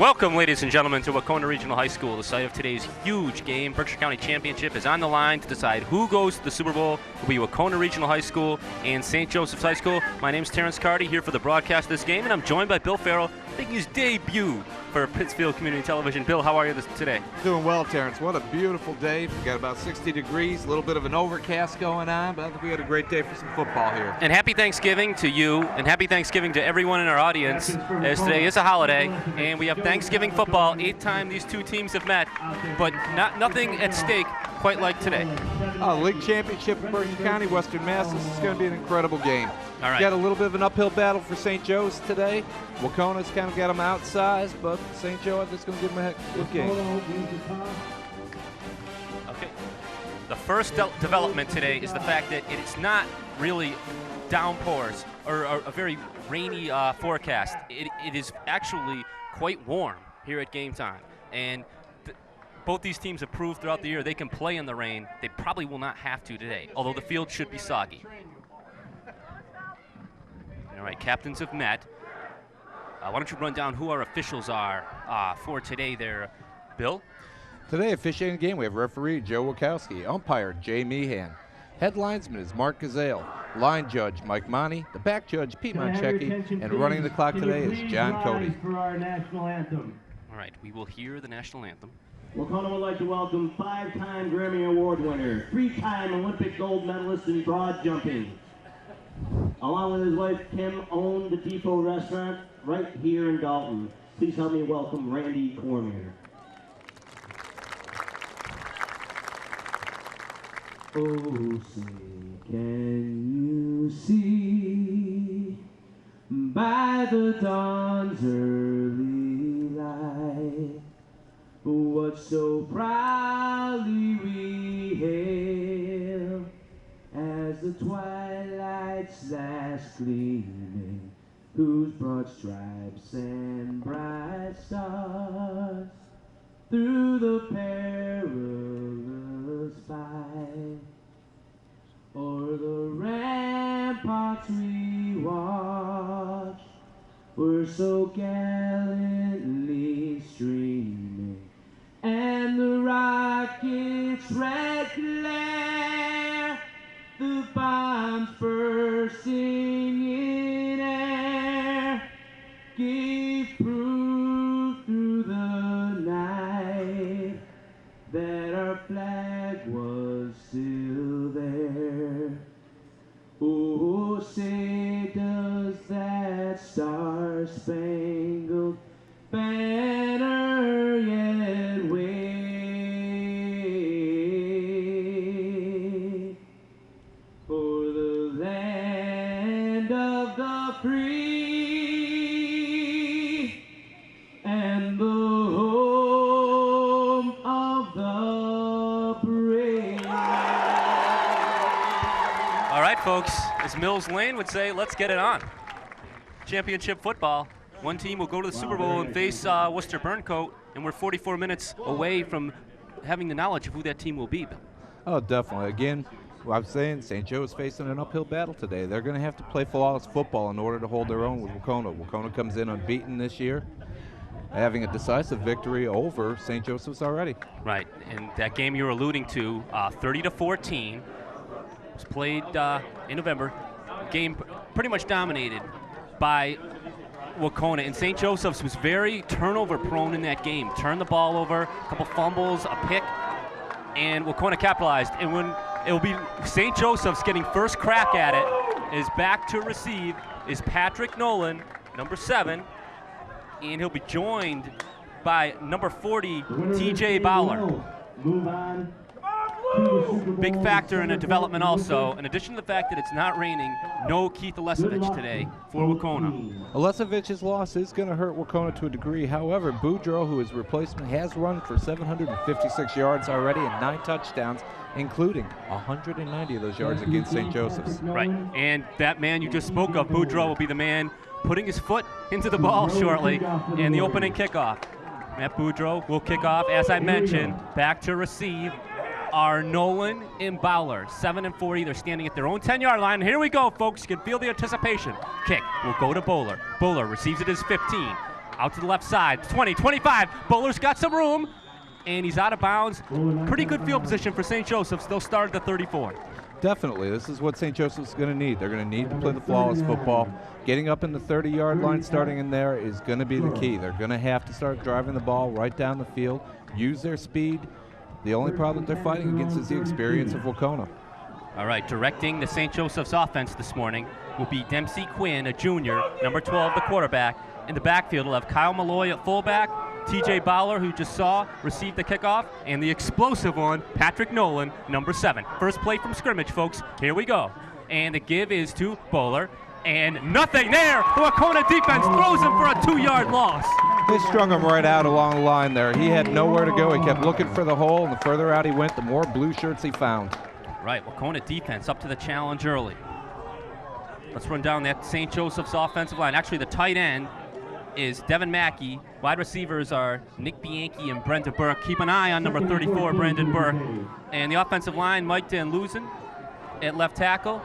Welcome, ladies and gentlemen, to Wahconah Regional High School, the site of today's huge game. Berkshire County Championship is on the line to decide who goes to the Super Bowl. It will be Wahconah Regional High School and St. Joseph's High School. My name's Terence Carty, here for the broadcast of this game, and I'm joined by Bill Farrell, making his debut for Pittsfield Community Television. Bill, how are you today? Doing well, Terence. What a beautiful day. We got about 60 degrees, a little bit of an overcast going on, but I think we had a great day for some football here. And happy Thanksgiving to you, and happy Thanksgiving to everyone in our audience, as today is a holiday, and we have Thanksgiving football. 8th time these two teams have met, but nothing at stake quite like today. League championship in Berkshire County, Western Mass. This is going to be an incredible game. All right. Got a little bit of an uphill battle for St. Joe's today. Wahconah's kind of got them outsized, but St. Joe, I think, is going to give them a good game. Okay. The first development today is the fact that it's not really downpours or a very rainy forecast. It is actually quite warm here at game time. And both these teams have proved throughout the year they can play in the rain. They probably will not have to today, although the field should be soggy. All right, captains have met. Why don't you run down who our officials are for today there, Bill? Today, officiating the game, we have referee Joe Wachowski, umpire Jay Meehan. Head linesman is Mark Gazale. Line judge Mike Monty. The back judge Pete Monchecki. And running the clock today is John Cody. For our national anthem. All right, we will hear the national anthem. Wahconah would like to welcome 5-time Grammy Award winner, 3-time Olympic gold medalist in broad jumping. Along with his wife, Kim, owned the Depot restaurant right here in Dalton. Please help me welcome Randy Cormier. Oh, say, can you see by the dawn's early light what so proudly we hail as the twilight's last gleaming, whose broad stripes and bright stars through the perilous fight o'er the ramparts we watch were so gallantly streaming, and the rocket's red glare, the bombs bursting in air, gave proof through the night that our flag was still there. Oh, say does that star-spangled banner yet wave for the land of the free and the home of the brave. All right, folks, as Mills Lane would say, let's get it on. Championship football. One team will go to the Super Bowl and face Worcester Burncoat, and we're 44 minutes away from having the knowledge of who that team will be, Bill. Oh, definitely. Again, I'm saying St. Joe is facing an uphill battle today. They're going to have to play flawless football in order to hold their own with Wahconah. Wahconah comes in unbeaten this year, having a decisive victory over St. Joseph's already. Right, and that game you were alluding to, 30-14, was played in November. Game pretty much dominated by Wahconah, and St. Joseph's was very turnover prone in that game. Turned the ball over, a couple fumbles, a pick, and Wahconah capitalized. And when it will be St. Joseph's getting first crack at it, is back to receive is Patrick Nolan, number 7, and he'll be joined by number 40, TJ Bowler. Move on. Big factor in the development also. In addition to the fact that it's not raining, no Keith Alesevich today for Wahconah. Alesevich's loss is going to hurt Wahconah to a degree. However, Boudreaux, who is replacement, has run for 756 yards already and 9 touchdowns, including 190 of those yards against St. Joseph's. Right, and that man you just spoke of, Boudreaux, will be the man putting his foot into the ball shortly in the opening kickoff. Matt Boudreaux will kick off, as I mentioned, back to receive are Nolan and Bowler, 7 and 40. They're standing at their own 10-yard line. Here we go, folks. You can feel the anticipation. Kick will go to Bowler. Bowler receives it as 15. Out to the left side, 20, 25. Bowler's got some room, and he's out of bounds. Pretty good field position for St. Joseph's. They'll start at the 34. Definitely. This is what St. Joseph's going to need. They're going to need to play the flawless football. Getting up in the 30-yard line, starting in there, is going to be the key. They're going to have to start driving the ball right down the field, use their speed. The only problem that they're fighting against is the experience of Wahconah. All right, directing the St. Joseph's offense this morning will be Dempsey Quinn, a junior, number 12, the quarterback. In the backfield, we'll have Kyle Malloy at fullback, TJ Bowler, who just saw, received the kickoff, and the explosive one, Patrick Nolan, number 7. First play from scrimmage, folks. Here we go. And the give is to Bowler, and nothing there. The Wahconah defense throws him for a 2-yard loss. They strung him right out along the line there. He had nowhere to go. He kept looking for the hole, and the further out he went, the more blue shirts he found. Right, Wahconah defense up to the challenge early. Let's run down that St. Joseph's offensive line. Actually, the tight end is Devin Mackey. Wide receivers are Nick Bianchi and Brenda Burke. Keep an eye on number 34, Brandon Burke. And the offensive line, Mike Dan Luzin at left tackle,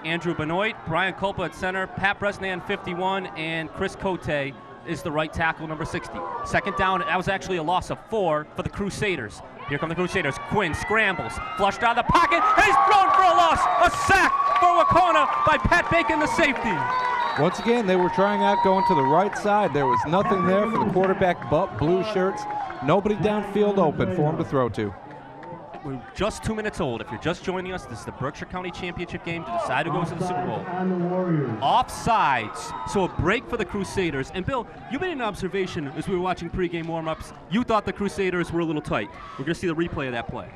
Andrew Benoit, Brian Culpa at center, Pat Bresnan 51, and Chris Cote is the right tackle, number 60. Second down, that was actually a loss of 4 for the Crusaders. Here come the Crusaders. Quinn scrambles, flushed out of the pocket, and he's thrown for a loss. A sack for Wahconah by Pat Bacon, the safety. Once again, they were trying out going to the right side. There was nothing there for the quarterback but blue shirts. Nobody downfield open for him to throw to. We're just 2 minutes old. If you're just joining us, this is the Berkshire County Championship game to decide who goes to the Super Bowl. Offsides, so a break for the Crusaders. And Bill, you made an observation as we were watching pregame warm-ups. You thought the Crusaders were a little tight. We're going to see the replay of that play.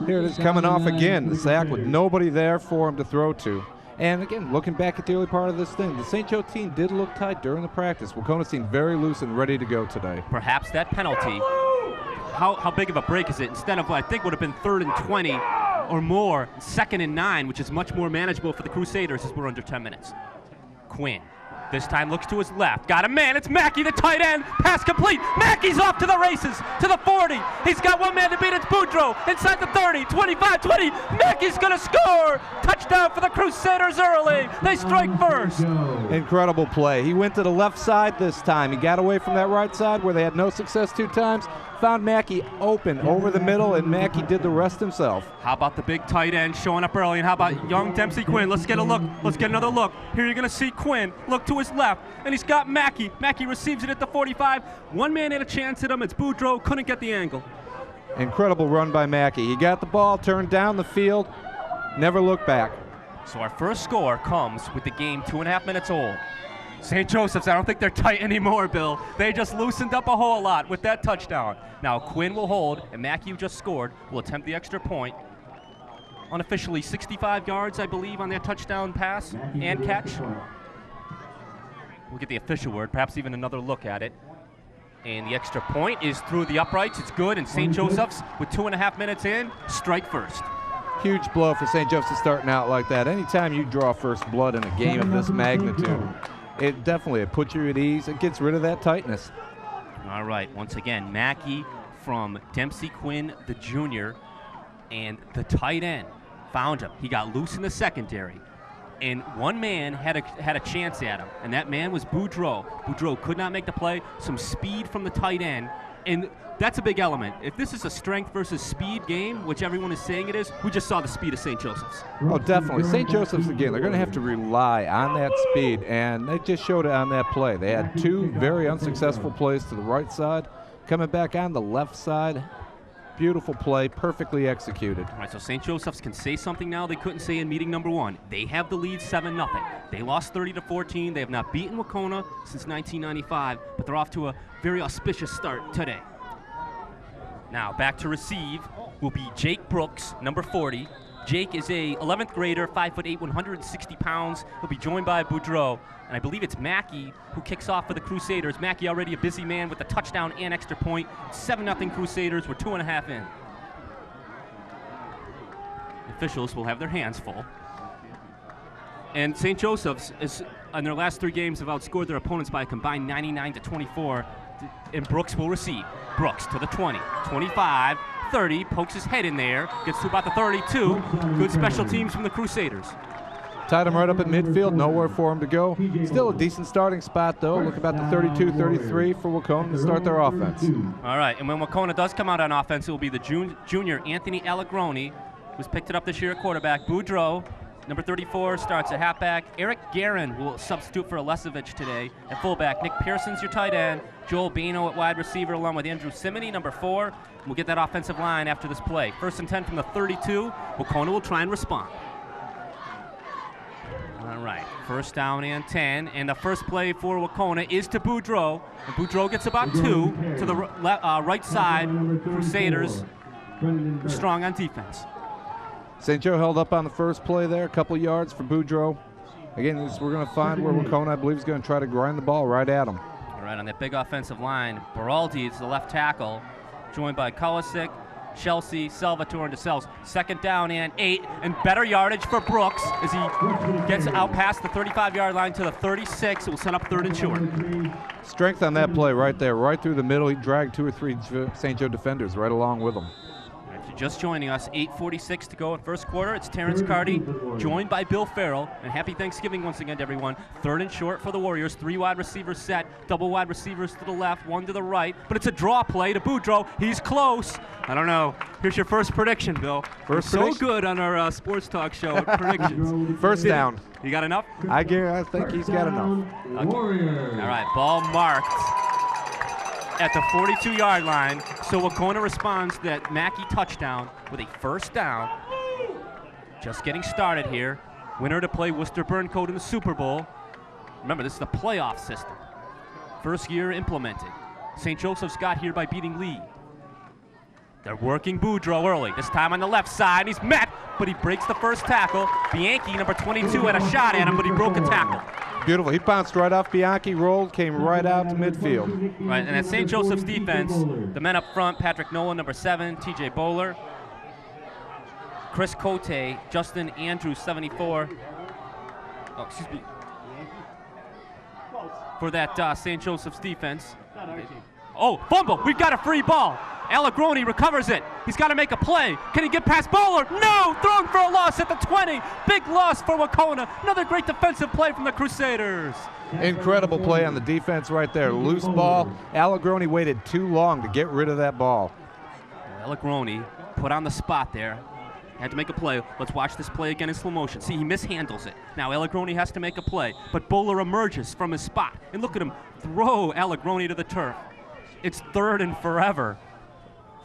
Here it is coming off again, the sack with nobody there for him to throw to. And again, looking back at the early part of this thing, the St. Joe team did look tight during the practice. Wahconah seemed very loose and ready to go today. Perhaps that penalty, how big of a break is it? Instead of what I think would have been 3rd and 20 or more, 2nd and 9, which is much more manageable for the Crusaders as we're under 10 minutes. Quinn. This time looks to his left. Got a man. It's Mackey, the tight end. Pass complete. Mackey's off to the races, to the 40. He's got one man to beat. It's Boudreaux inside the 30, 25, 20. Mackey's going to score. Touchdown for the Crusaders early. They strike first. Incredible play. He went to the left side this time. He got away from that right side where they had no success 2 times. Found Mackey open over the middle, and Mackey did the rest himself. How about the big tight end showing up early? And how about young Dempsey Quinn? Let's get a look. Let's get another look. Here you're going to see Quinn look to his left, and he's got Mackey. Mackey receives it at the 45. One man had a chance at him. It's Boudreaux. Couldn't get the angle. Incredible run by Mackey. He got the ball, turned down the field, never looked back. So our first score comes with the game 2.5 minutes old. St. Joseph's, I don't think they're tight anymore, Bill. They just loosened up a whole lot with that touchdown. Now Quinn will hold, and Mackey, who just scored, will attempt the extra point. Unofficially 65 yards, I believe, on that touchdown pass and catch. We'll get the official word, perhaps even another look at it. And the extra point is through the uprights. It's good, and St. Joseph's, with 2.5 minutes in, strike first. Huge blow for St. Joseph's starting out like that. Anytime you draw first blood in a game of this magnitude, it definitely puts you at ease. It gets rid of that tightness. All right, once again, Mackey from Dempsey Quinn, the junior, and the tight end found him. He got loose in the secondary, and one man had a chance at him, and that man was Boudreaux. Boudreaux could not make the play. Some speed from the tight end, and that's a big element. If this is a strength versus speed game, which everyone is saying it is, we just saw the speed of St. Joseph's. Oh, definitely. St. Joseph's, again, they're going to have to rely on that speed, and they just showed it on that play. They had 2 very unsuccessful plays to the right side. Coming back on the left side, beautiful play, perfectly executed. All right, so St. Joseph's can say something now they couldn't say in meeting number 1. They have the lead 7-0. They lost 30-14. They have not beaten Wahconah since 1995, but they're off to a very auspicious start today. Now back to receive will be Jake Brooks, number 40. Jake is a 11th grader, 5'8", 160 pounds. He'll be joined by Boudreaux, and I believe it's Mackey who kicks off for the Crusaders. Mackey already a busy man with a touchdown and extra point. 7-0 Crusaders. We're 2.5 in. Officials will have their hands full. And St. Joseph's, in their last 3 games, have outscored their opponents by a combined 99-24. And Brooks will receive. Brooks to the 20, 25, 30, pokes his head in there, gets to about the 32. Good special teams from the Crusaders. Tied him right up at midfield, nowhere for him to go. Still a decent starting spot, though. Look about the 32-33 for Wahconah to start their offense. All right, and when Wahconah does come out on offense, it will be the junior Anthony Allegroni, who's picked it up this year at quarterback. Boudreaux, number 34, starts at halfback. Eric Guerin will substitute for Alesevich today at fullback. Nick Pearson's your tight end. Joel Bano at wide receiver, along with Andrew Simony, number 4. We'll get that offensive line after this play. 1st and 10 from the 32. Wahconah will try and respond. All right, 1st down and 10, and the first play for Wahconah is to Boudreaux. And Boudreaux gets about 2 to the right side. Crusaders strong on defense. St. Joe held up on the first play there, a couple yards for Boudreaux. Again, we're going to find where Wahconah, I believe, is going to try to grind the ball right at him. All right, on that big offensive line, Baraldi is the left tackle, joined by Kolosik, Chelsea, Salvatore, and DeSales. 2nd down and 8, and better yardage for Brooks as he gets out past the 35-yard line to the 36. It will set up 3rd and short. Strength on that play right there, right through the middle. He dragged 2 or 3 St. Joe defenders right along with him. If you're just joining us, 8:46 to go in first quarter. It's Terence Carty, joined by Bill Farrell. And happy Thanksgiving once again to everyone. 3rd and short for the Warriors. 3 wide receivers set, double wide receivers to the left, 1 to the right. But it's a draw play to Boudreaux. He's close. I don't know. Here's your first prediction, Bill. First We're prediction? so good on our sports talk show at predictions. 1st down. You got enough? I think he's got enough. Warriors. All right, ball marked at the 42-yard line. So Wahconah responds to that Mackey touchdown with a 1st down. Just getting started here. Winner to play Worcester Burncoat in the Super Bowl. Remember, this is the playoff system. 1st year implemented. St. Joseph's got here by beating Lee. They're working Boudreaux early. This time on the left side. He's met, but he breaks the first tackle. Bianchi, number 22, had a shot at him, but he broke a tackle. Beautiful. He bounced right off Bianchi, rolled, came right out to midfield. Right, and at St. Joseph's defense, the men up front, Patrick Nolan, number 7, TJ Bowler, Chris Cote, Justin Andrews, 74. Oh, excuse me. For that St. Joseph's defense. Oh, fumble. We've got a free ball. Allegroni recovers it. He's got to make a play. Can he get past Bowler? No! Thrown for a loss at the 20. Big loss for Wahconah. Another great defensive play from the Crusaders. Incredible play on the defense right there. Loose ball. Allegroni waited too long to get rid of that ball. Allegroni put on the spot there. Had to make a play. Let's watch this play again in slow motion. See, he mishandles it. Now Allegroni has to make a play, but Bowler emerges from his spot. And look at him throw Allegroni to the turf. It's 3rd and forever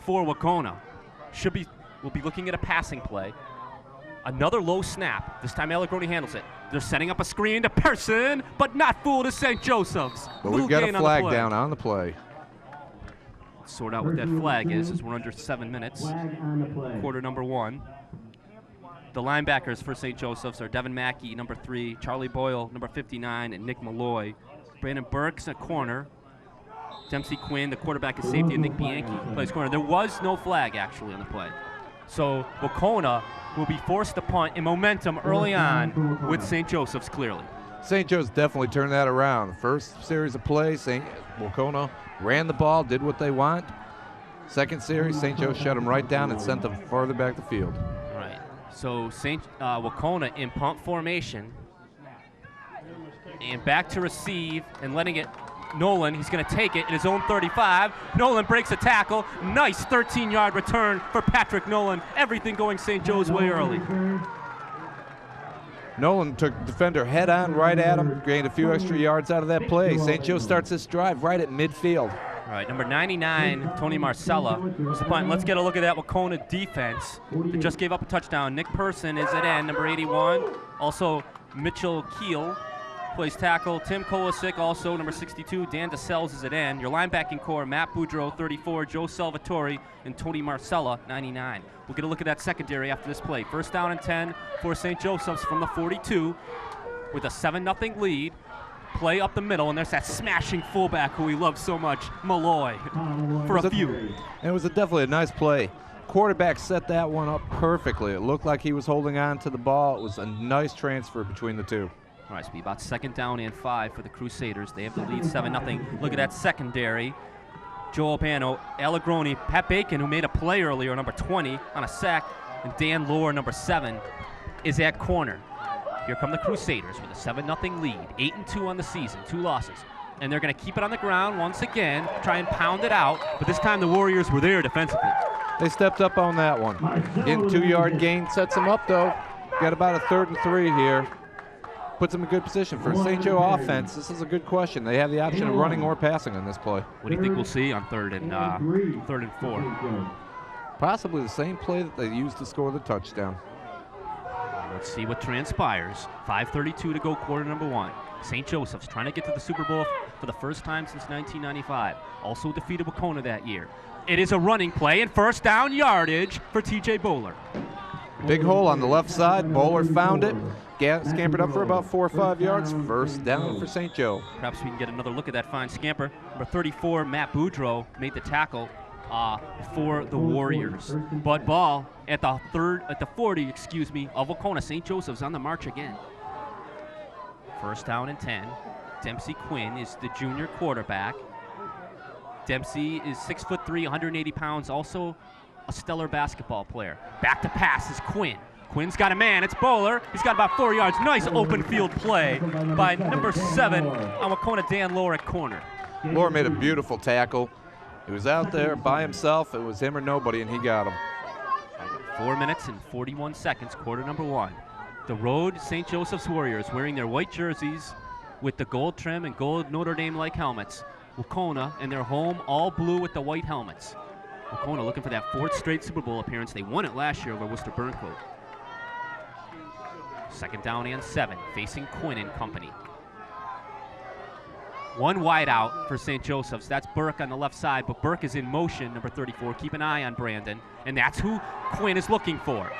for Wahconah. We'll be looking at a passing play. Another low snap. This time Allegroni handles it. They're setting up a screen to Pearson, but not fooled to St. Joseph's. But we've got a flag down on the play. Let's sort out what that flag is as we're under 7 minutes. Quarter number 1. The linebackers for St. Joseph's are Devin Mackey, number 3, Charlie Boyle, number 59, and Nick Malloy. Brandon Burks at corner. Dempsey Quinn, the quarterback, is safety, and Nick Bianchi plays corner. There was no flag, actually, on the play. So Wahconah will be forced to punt in momentum early on with St. Joseph's, clearly. St. Joe's definitely turned that around. First series of plays, Wahconah ran the ball, did what they want. Second series, St. Joe shut them right down and sent them farther back the field. All right. So Wahconah in punt formation. And back to receive and letting it. Nolan, he's going to take it in his own 35. Nolan breaks a tackle. Nice 13-yard return for Patrick Nolan. Everything going St. Joe's way early. Nolan took defender head on right at him, gained a few extra yards out of that play. St. Joe starts this drive right at midfield. All right, number 99, Tony Marcella, was the punt. Let's get a look at that Wahconah defense that just gave up a touchdown. Nick Person is at end, number 81. Also, Mitchell Keel plays tackle. Tim Kolosik, also number 62. Dan DeSales is at end. Your linebacking core, Matt Boudreaux, 34. Joe Salvatore, and Tony Marcella, 99. We'll get a look at that secondary after this play. 1st down and 10 for St. Joseph's from the 42 with a 7-0 lead. Play up the middle, and there's that smashing fullback who we love so much, Malloy, for a few. And it was definitely a nice play. Quarterback set that one up perfectly. It looked like he was holding on to the ball. It was a nice transfer between the two. All right, so it'll be about 2nd down and 5 for the Crusaders. They have the lead 7-0. Look at that secondary. Joel Bano, Allegroni, Pat Bacon, who made a play earlier, number 20, on a sack, and Dan Lohr, number 7, is at corner. Here come the Crusaders with a 7-0 lead, 8-2 on the season, 2 losses. And they're going to keep it on the ground once again, try and pound it out, but this time the Warriors were there defensively. They stepped up on that one. Getting 2-yard gain sets them up, though. Got about a 3rd and 3 here. Puts them in good position. For a St. Joe offense, this is a good question. They have the option of running or passing on this play. What do you think we'll see on 3rd and 4? Possibly the same play that they used to score the touchdown. Let's see what transpires. 5:32 to go, quarter number 1. St. Joseph's trying to get to the Super Bowl for the first time since 1995. Also defeated Wahconah that year. It is a running play and first down yardage for TJ Bowler. Big hole on the left side. Bowler found it. Scampered up for about 4 or 5 yards. First down for St. Joe. Perhaps we can get another look at that fine scamper. Number 34, Matt Boudreau, made the tackle for the Warriors. But ball at the 40, of Wahconah. St. Joseph's on the march again. First down and 10. Dempsey Quinn is the junior quarterback. Dempsey is 6'3", 180 pounds, also a stellar basketball player. Back to pass is Quinn. Quinn's got a man, it's Bowler. He's got about 4 yards. Nice open field play by number 7 on Wahconah, Dan Lohr at corner. Lohr made a beautiful tackle. He was out there by himself. It was him or nobody, and he got him. 4 minutes and 41 seconds, quarter number 1. The road St. Joseph's Warriors wearing their white jerseys with the gold trim and gold Notre Dame-like helmets. Wahconah and their home all blue with the white helmets. Wahconah looking for that 4th straight Super Bowl appearance. They won it last year over Worcester Burncoat. Second down and 7, facing Quinn and company. One wide out for St. Joseph's. That's Burke on the left side, but Burke is in motion, number 34. Keep an eye on Brandon, and that's who Quinn is looking for.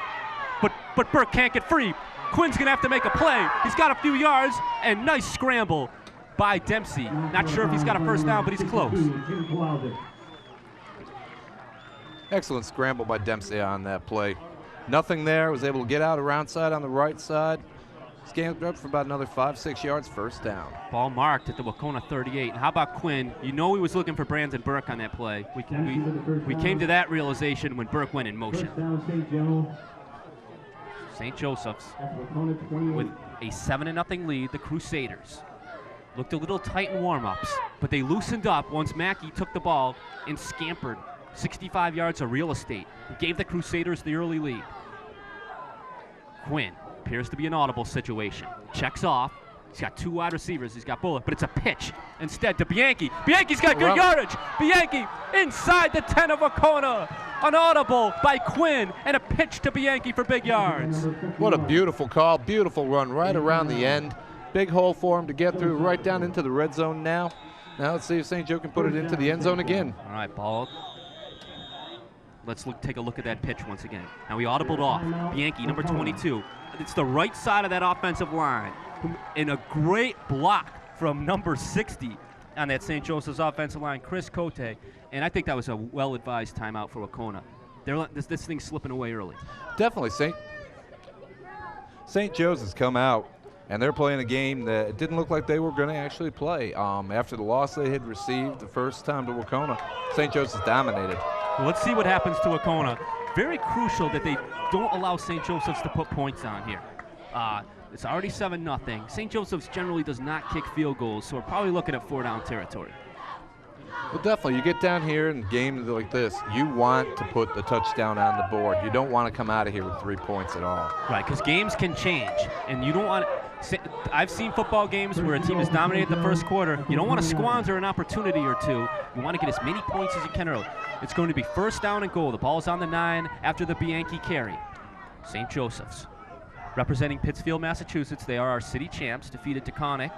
But Burke can't get free. Quinn's going to have to make a play. He's got a few yards, and nice scramble by Dempsey. Not sure if he's got a first down, but he's close. Excellent scramble by Dempsey on that play. Nothing there. Was able to get out around side on the right side. Scampered up for about another 5-6 yards, first down. Ball marked at the Wahconah 38. And how about Quinn? You know he was looking for Brandon Burke on that play. We came to that realization when Burke went in motion. St. Joseph's with a 7-0 lead, the Crusaders. Looked a little tight in warm-ups, but they loosened up once Mackey took the ball and scampered 65 yards of real estate. Gave the Crusaders the early lead. Quinn appears to be an audible situation. Checks off. He's got 2 wide receivers. He's got Bullock, but it's a pitch instead to Bianchi. Bianchi's got good yardage. Bianchi inside the 10 of Wahconah. An audible by Quinn and a pitch to Bianchi for big yards. What a beautiful call. Beautiful run right around the end. Big hole for him to get through right down into the red zone now. Now let's see if St. Joe can put it into the end zone again. All right, ball. Let's take a look at that pitch once again. Now he audibled off. Bianchi, number 22. It's the right side of that offensive line. In a great block from number 60 on that St. Joseph's offensive line, Chris Cote. And I think that was a well-advised timeout for Wahconah. This thing's slipping away early. Definitely. St. Joe's has come out, and they're playing a game that it didn't look like they were going to actually play. After the loss they had received the first time to Wahconah, St. Joe's has dominated. Well, let's see what happens to Wahconah. Very crucial that they don't allow St. Joseph's to put points on here. It's already 7-0. St. Joseph's generally does not kick field goals, so we're probably looking at 4-down territory. Well, definitely. You get down here in games like this, you want to put the touchdown on the board. You don't want to come out of here with 3 points at all. Right, because games can change, and you don't want to. I've seen football games where a team has dominated the first quarter. You don't want to squander an opportunity or two. You want to get as many points as you can early. It's going to be first down and goal. The ball's on the 9 after the Bianchi carry. St. Joseph's representing Pittsfield, Massachusetts. They are our city champs, defeated Taconic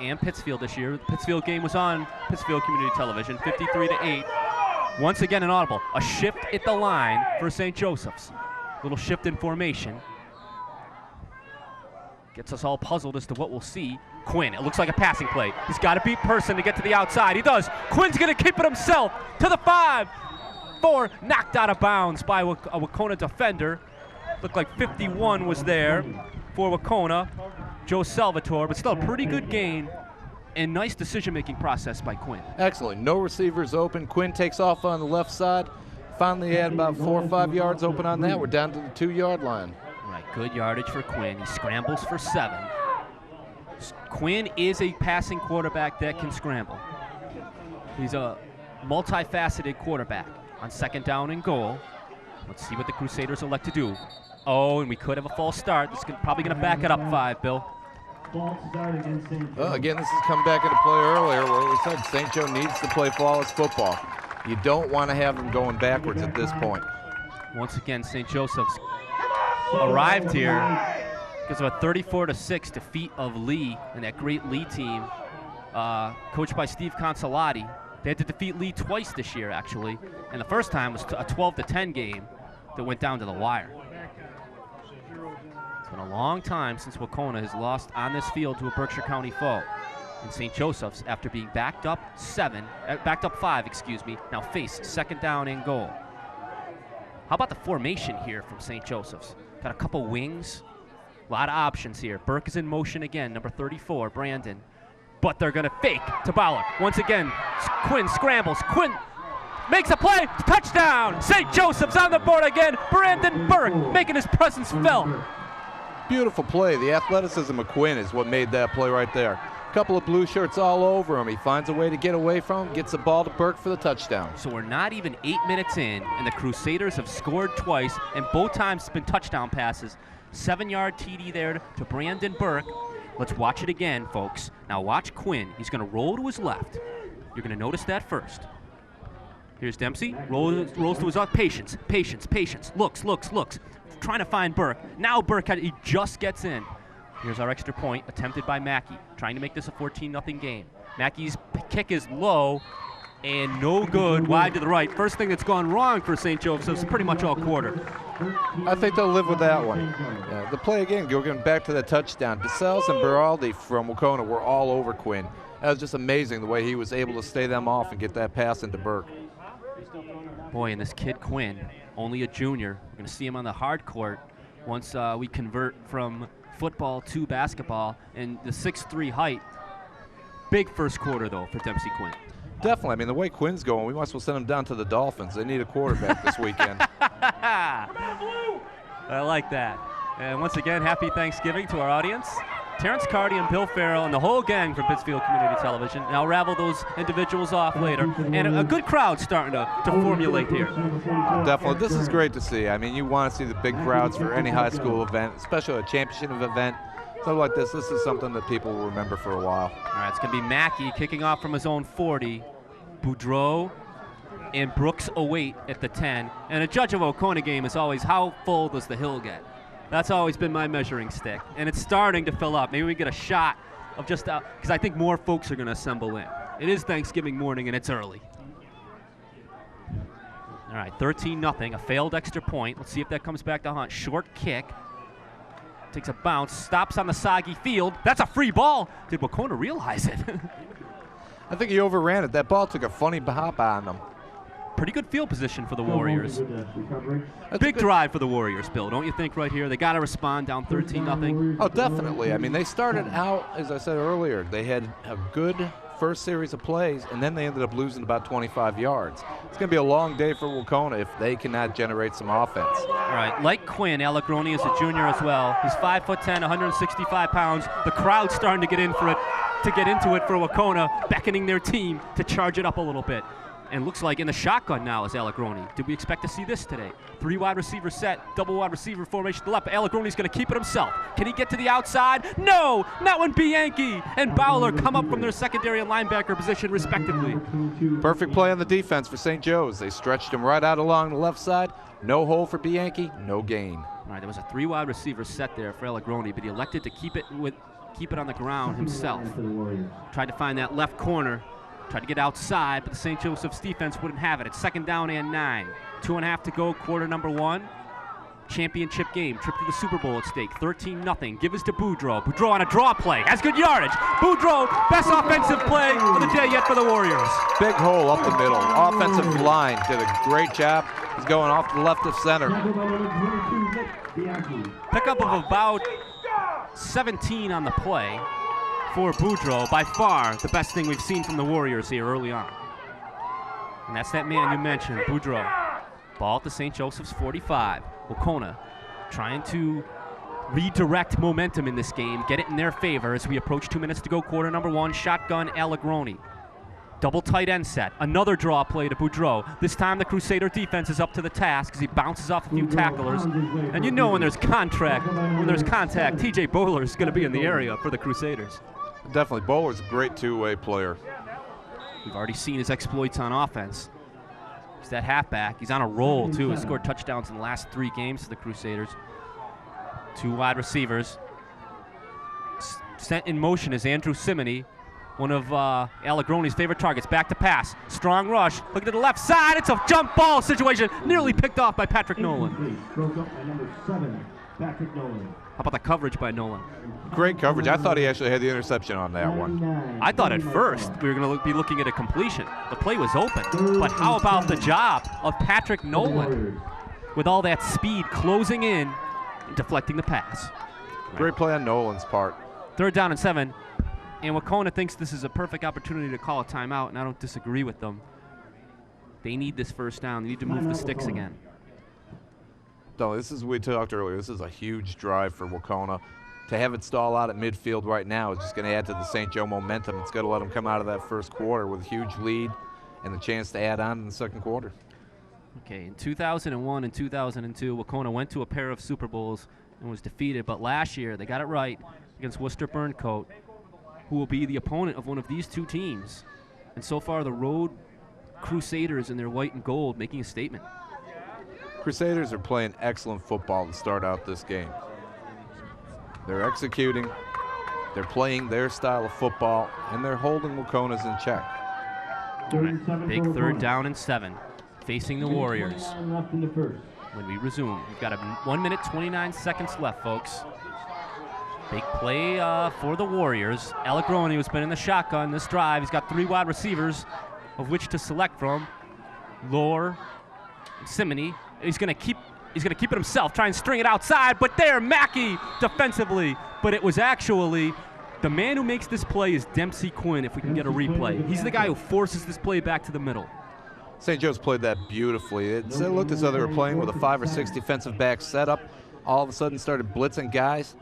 and Pittsfield this year. The Pittsfield game was on Pittsfield Community Television, 53-8. Once again, an audible. A shift at the line for St. Joseph's. Little shift in formation. Gets us all puzzled as to what we'll see. Quinn, it looks like a passing play. He's got to beat Person to get to the outside. He does. Quinn's going to keep it himself to the 5. 4 knocked out of bounds by a Wahconah defender. Looked like 51 was there for Wahconah. Joe Salvatore, but still a pretty good gain and nice decision-making process by Quinn. Excellent. No receivers open. Quinn takes off on the left side. Finally had about 4 or 5 yards open on that. We're down to the 2-yard line. Right. Good yardage for Quinn. He scrambles for 7. Quinn is a passing quarterback that can scramble. He's a multifaceted quarterback. On 2nd down and goal, let's see what the Crusaders elect to do. Oh, and we could have a false start. This is probably going to back it up 5, Bill. False start against St. Joe. Well, again, this has come back into play earlier where we said St. Joe needs to play flawless football. You don't want to have them going backwards at this point. Once again, St. Joseph's arrived here because of a 34-6 defeat of Lee and that great Lee team, coached by Steve Consolati. They had to defeat Lee twice this year, actually, and the first time was a 12-10 game that went down to the wire. It's been a long time since Wahconah has lost on this field to a Berkshire County foe. And St. Joseph's, after being backed up 5, now face 2nd down and goal. How about the formation here from St. Joseph's? Got a couple wings, a lot of options here. Burke is in motion again, number 34, Brandon. But they're going to fake to Bowler. Once again, Quinn scrambles. Quinn makes a play. Touchdown! St. Joseph's on the board again. Brandon Burke making his presence felt. Beautiful play. The athleticism of Quinn is what made that play right there. A couple of blue shirts all over him. He finds a way to get away from him, gets the ball to Burke for the touchdown. So we're not even 8 minutes in, and the Crusaders have scored twice, and both times it's been touchdown passes. 7-yard TD there to Brandon Burke. Let's watch it again, folks. Now watch Quinn. He's going to roll to his left. You're going to notice that first. Here's Dempsey. Rolls to his left. Patience. Looks. Trying to find Burke. Now Burke, he just gets in. Here's our extra point attempted by Mackey. Trying to make this a 14-0 game. Mackey's kick is low and no good, wide to the right. First thing that's gone wrong for St. Joseph's pretty much all quarter. I think they'll live with that one. Yeah, the play again, going back to the touchdown. DeSales and Beraldi from Wahconah were all over Quinn. That was just amazing the way he was able to stay them off and get that pass into Burke. Boy, and this kid Quinn, only a junior. We're going to see him on the hard court once we convert from football to basketball, and the 6'3" height. Big first quarter, though, for Dempsey Quinn. Definitely. I mean, the way Quinn's going, we might as well send him down to the Dolphins. They need a quarterback this weekend. I like that. And once again, happy Thanksgiving to our audience. Terence Carty and Bill Farrell and the whole gang from Pittsfield Community Television. Now ravel those individuals off later. And a good crowd starting to formulate here. Definitely. This is great to see. I mean, you want to see the big crowds for any high school event, especially a championship event. Something like this is something that people will remember for a while. All right, it's going to be Mackey kicking off from his own 40. Boudreau and Brooks await at the 10. And a judge of Wahconah game is always how full does the hill get? That's always been my measuring stick. And it's starting to fill up. Maybe we get a shot of just because I think more folks are going to assemble in. It is Thanksgiving morning and it's early. All right, 13-0, a failed extra point. Let's see if that comes back to hunt. Short kick. Takes a bounce, stops on the soggy field. That's a free ball. Did Wahconah realize it? I think he overran it. That ball took a funny hop on him. Pretty good field position for the Warriors. Big drive for the Warriors, Bill, don't you think, right here? They got to respond down 13-0. Oh, definitely. I mean, they started out, as I said earlier, they had a good first series of plays, and then they ended up losing about 25 yards. It's going to be a long day for Wahconah if they cannot generate some offense. All right, like Quinn, Allegroni is a junior as well. He's 5'10", 165 pounds. The crowd's starting to get in for it, to get into it for Wahconah, beckoning their team to charge it up a little bit. And looks like in the shotgun now is Allegroni. Did we expect to see this today? 3 wide receiver set, double wide receiver formation to the left. Allegroni's going to keep it himself. Can he get to the outside? No! Not when Bianchi and Bowler come up from their secondary and linebacker position, respectively. Perfect play on the defense for St. Joe's. They stretched him right out along the left side. No hole for Bianchi, no gain. All right, there was a 3 wide receiver set there for Allegroni, but he elected to keep it on the ground himself. Tried to find that left corner. Tried to get outside, but the St. Joseph's defense wouldn't have it. It's 2nd down and 9. 2.5 to go, quarter number 1. Championship game, trip to the Super Bowl at stake. 13-0. Give us to Boudreau. Boudreau on a draw play. Has good yardage. Boudreau, best offensive play of the day yet for the Warriors. Big hole up the middle. Offensive line did a great job. He's going off to the left of center. Pickup of about 17 on the play for Boudreau. By far the best thing we've seen from the Warriors here early on. And that's that man you mentioned, Boudreau. Ball at the St. Joseph's 45. Wahconah trying to redirect momentum in this game, get it in their favor as we approach 2 minutes to go, quarter number 1. Shotgun Allegroni. Double tight end set. Another draw play to Boudreau. This time the Crusader defense is up to the task as he bounces off a few tacklers. And you know when there's contact, TJ Bowler is going to be in the area for the Crusaders. Definitely. Bowler's a great two-way player. We've already seen his exploits on offense. He's that halfback. He's on a roll, too. He scored touchdowns in the last 3 games for the Crusaders. 2 wide receivers. Sent in motion is Andrew Simony, one of Allegroni's favorite targets. Back to pass. Strong rush. Look to the left side. It's a jump ball situation. Nearly picked off by Patrick Nolan. Broke up by number 7, Patrick Nolan. How about the coverage by Nolan? Great coverage. I thought he actually had the interception on that one. I thought at first we were going to be looking at a completion. The play was open. But how about the job of Patrick Nolan with all that speed closing in and deflecting the pass? Great play on Nolan's part. 3rd down and 7. And Wahconah thinks this is a perfect opportunity to call a timeout, and I don't disagree with them. They need this first down. They need to move the sticks again. No, this is, we talked earlier, this is a huge drive for Wahconah. To have it stall out at midfield right now is just going to add to the St. Joe momentum. It's going to let them come out of that first quarter with a huge lead and the chance to add on in the second quarter. Okay, in 2001 and 2002, Wahconah went to a pair of Super Bowls and was defeated, but last year they got it right against Worcester Burncoat, who will be the opponent of one of these 2 teams. And so far, the road Crusaders in their white and gold making a statement. Crusaders are playing excellent football to start out this game. They're executing, they're playing their style of football, and they're holding Wahconah's in check. Right. Big 3rd down and 7, facing the Warriors. When we resume, we've got 1 minute, 29 seconds left, folks. Big play for the Warriors. Allegroni, who's been in the shotgun this drive, he's got 3 wide receivers of which to select from. Lohr, Simony. He's gonna keep it himself, try and string it outside, but there, Mackey defensively. But it was actually the man who makes this play is Dempsey Quinn, if we can get a replay. He's the guy who forces this play back to the middle. St. Joe's played that beautifully. It looked as though they were playing with a 5 or 6 defensive back setup. All of a sudden started blitzing guys.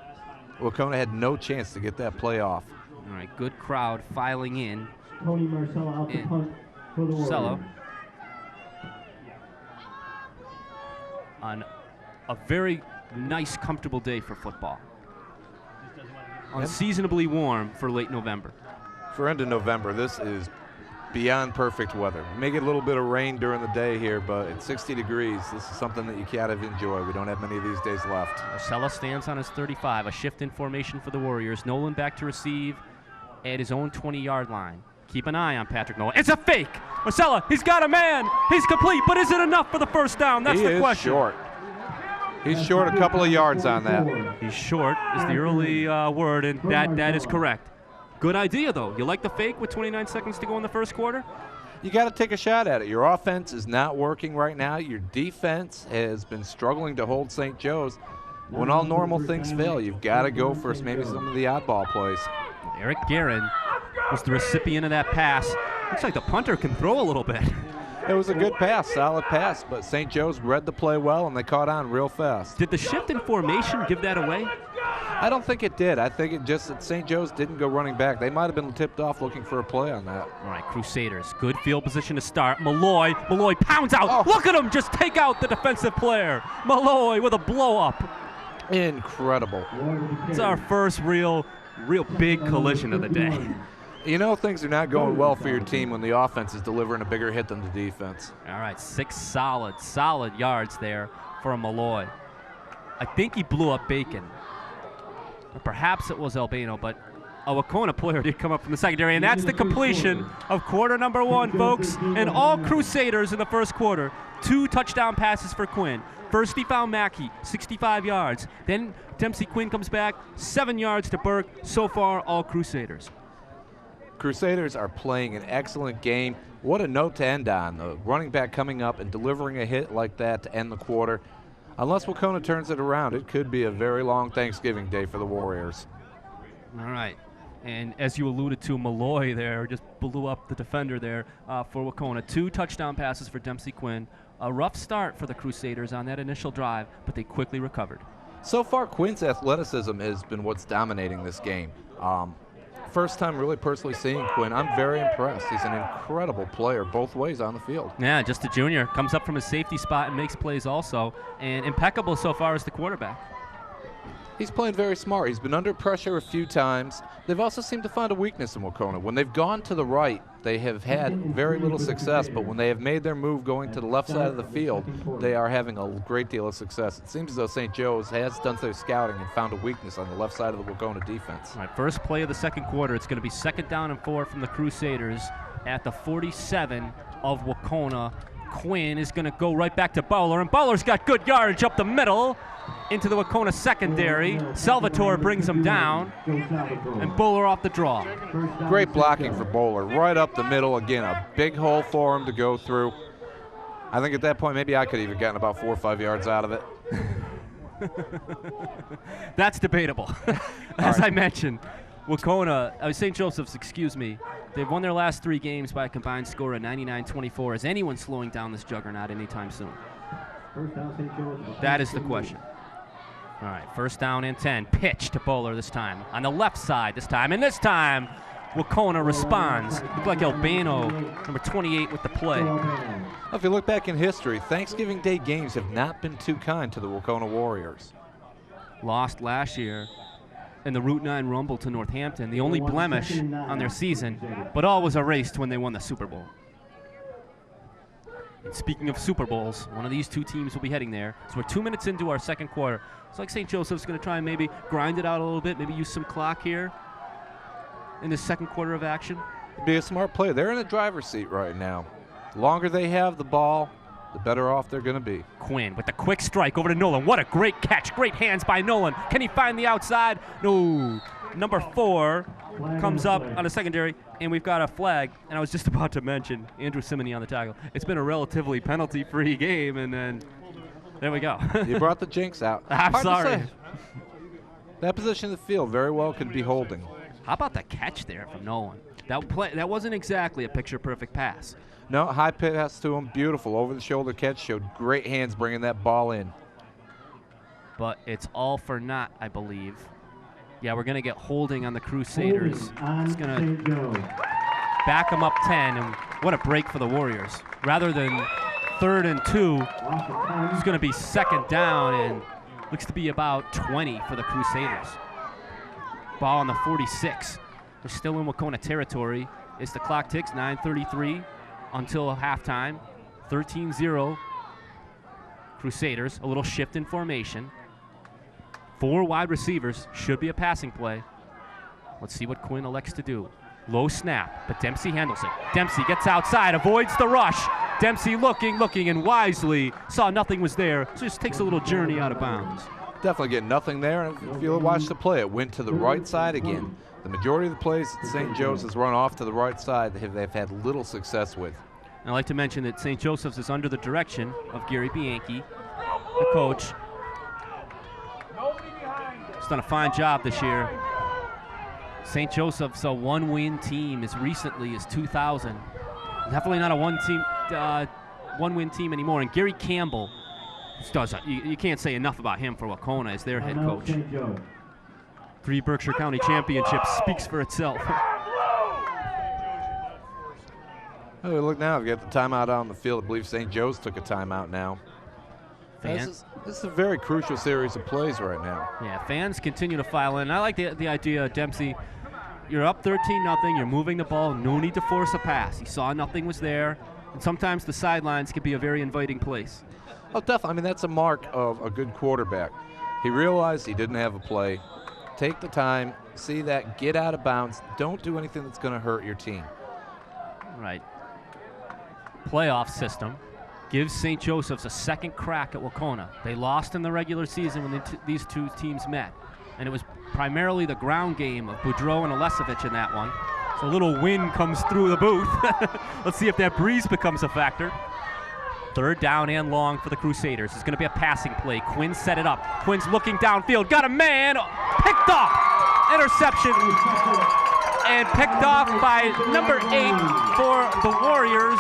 Wahconah had no chance to get that play off. All right, good crowd filing in. Tony Marcello out to punt for the Warriors. On a very nice, comfortable day for football. Unseasonably warm for late November. For end of November, this is beyond perfect weather. We may get a little bit of rain during the day here, but at 60 degrees, this is something that you kind of enjoy. We don't have many of these days left. Marcella stands on his 35, a shift in formation for the Warriors. Nolan back to receive at his own 20-yard line. Keep an eye on Patrick Nolan. It's a fake! Marcella, he's got a man! He's complete, but is it enough for the first down? That's the question. Short. He's short a couple of yards on that. He's short is the early word, and that is correct. Good idea, though. You like the fake with 29 seconds to go in the first quarter? You got to take a shot at it. Your offense is not working right now. Your defense has been struggling to hold St. Joe's. When all normal things fail, you've got to go for maybe some of the oddball plays. Eric Guerin was the recipient of that pass. Looks like the punter can throw a little bit. It was a good pass, solid pass, but St. Joe's read the play well, and they caught on real fast. Did the shift in formation give that away? I don't think it did. I think it just that St. Joe's didn't go running back. They might have been tipped off looking for a play on that. All right, Crusaders, good field position to start. Malloy pounds out. Oh. Look at him just take out the defensive player. Malloy with a blow-up. Incredible. It's our first real big collision of the day. You know things are not going well for your team when the offense is delivering a bigger hit than the defense. All right, 6 solid yards there for Malloy. I think he blew up Bacon. Or perhaps it was Albano, but a Wahconah player did come up from the secondary, and that's the completion of quarter number 1, folks. And all Crusaders in the first quarter. 2 touchdown passes for Quinn. First he found Mackey, 65 yards. Then Dempsey Quinn comes back, 7 yards to Burke. So far, all Crusaders. Crusaders are playing an excellent game. What a note to end on. The running back coming up and delivering a hit like that to end the quarter. Unless Wahconah turns it around, it could be a very long Thanksgiving day for the Warriors. All right. And as you alluded to, Malloy there just blew up the defender there for Wahconah. 2 touchdown passes for Dempsey Quinn. A rough start for the Crusaders on that initial drive, but they quickly recovered. So far, Quinn's athleticism has been what's dominating this game. First time really personally seeing Quinn, I'm very impressed. He's an incredible player both ways on the field. Yeah, just a junior. Comes up from his safety spot and makes plays also. And impeccable so far as the quarterback. He's playing very smart. He's been under pressure a few times. They've also seemed to find a weakness in Wahconah. When they've gone to the right, they have had very little success, but when they have made their move going to the left side of the field, they are having a great deal of success. It seems as though St. Joe's has done their scouting and found a weakness on the left side of the Wahconah defense. All right, first play of the second quarter. It's going to be 2nd down and 4 from the Crusaders at the 47 of Wahconah. Quinn is going to go right back to Bowler, and Bowler's got good yardage up the middle into the Wahconah secondary. Salvatore brings him down, and Bowler off the draw. Great blocking for Bowler, right up the middle. Again, a big hole for him to go through. I think at that point, maybe I could have even gotten about 4 or 5 yards out of it. That's debatable. As I mentioned, Wahconah, St. Joseph's, excuse me, they've won their last 3 games by a combined score of 99-24. Is anyone slowing down this juggernaut anytime soon? That is the question. All right, 1st down and 10. Pitch to Bowler this time. On the left side this time. And this time, Wahconah responds. Looked like Albano, number 28, with the play. Well, if you look back in history, Thanksgiving Day games have not been too kind to the Wahconah Warriors. Lost last year in the Route 9 Rumble to Northampton, the only blemish on their season, but all was erased when they won the Super Bowl. And speaking of Super Bowls, one of these 2 teams will be heading there. So we're 2 minutes into our second quarter. It's like St. Joseph's going to try and maybe grind it out a little bit, maybe use some clock here in the second quarter of action. Be a smart player. They're in the driver's seat right now. The longer they have the ball, the better off they're going to be. Quinn with the quick strike over to Nolan. What a great catch. Great hands by Nolan. Can he find the outside? No. Number 4 comes up on a secondary, and we've got a flag. And I was just about to mention Andrew Simony on the tackle. It's been a relatively penalty-free game, and then there we go. You brought the jinx out. I'm Hard to sorry. say. That position of the field very well could be holding. How about the catch there from Nolan? That wasn't exactly a picture-perfect pass. No, high pass to him, beautiful. Over-the-shoulder catch, showed great hands bringing that ball in. But it's all for naught, I believe. Yeah, we're going to get holding on the Crusaders. It's going to back them up 10, and what a break for the Warriors. Rather than 3rd and 2, it's going to be 2nd down, and looks to be about 20 for the Crusaders. Ball on the 46. We're still in Wahconah territory as the clock ticks, 9:33 until halftime. 13-0 Crusaders. A little shift in formation. 4 wide receivers, should be a passing play. Let's see what Quinn elects to do. Low snap, but Dempsey handles it. Dempsey gets outside, avoids the rush. Dempsey looking, and wisely saw nothing was there, so just takes a little journey out of bounds. Definitely get nothing there, and if you watch the play, it went to the right side again. The majority of the plays that St. Joe's has run off to the right side they've had little success with. I'd like to mention that St. Joseph's is under the direction of Gary Bianchi, the coach. He's done a fine job this year. St. Joseph's a 1-win team as recently as 2000. Definitely not a one-win team anymore. And Gary Campbell does. You can't say enough about him for Wahconah as their head coach. 3 Berkshire County championships speaks for itself. Oh, look now, we've got the timeout out on the field. I believe St. Joe's took a timeout now. This is a very crucial series of plays right now. Yeah, fans continue to file in. I like the idea, Dempsey. You're up 13-0. You're moving the ball. No need to force a pass. He saw nothing was there. And sometimes the sidelines can be a very inviting place. Oh, definitely. I mean, that's a mark of a good quarterback. He realized he didn't have a play. Take the time, see that, get out of bounds. Don't do anything that's going to hurt your team. Right. Playoff system gives St. Joseph's a second crack at Wahconah. They lost in the regular season when these 2 teams met. And it was primarily the ground game of Boudreau and Alesevich in that one. So a little wind comes through the booth. Let's see if that breeze becomes a factor. 3rd down and long for the Crusaders. It's going to be a passing play. Quinn set it up. Quinn's looking downfield. Got a man. Picked off. Interception. And picked off by number 8 for the Warriors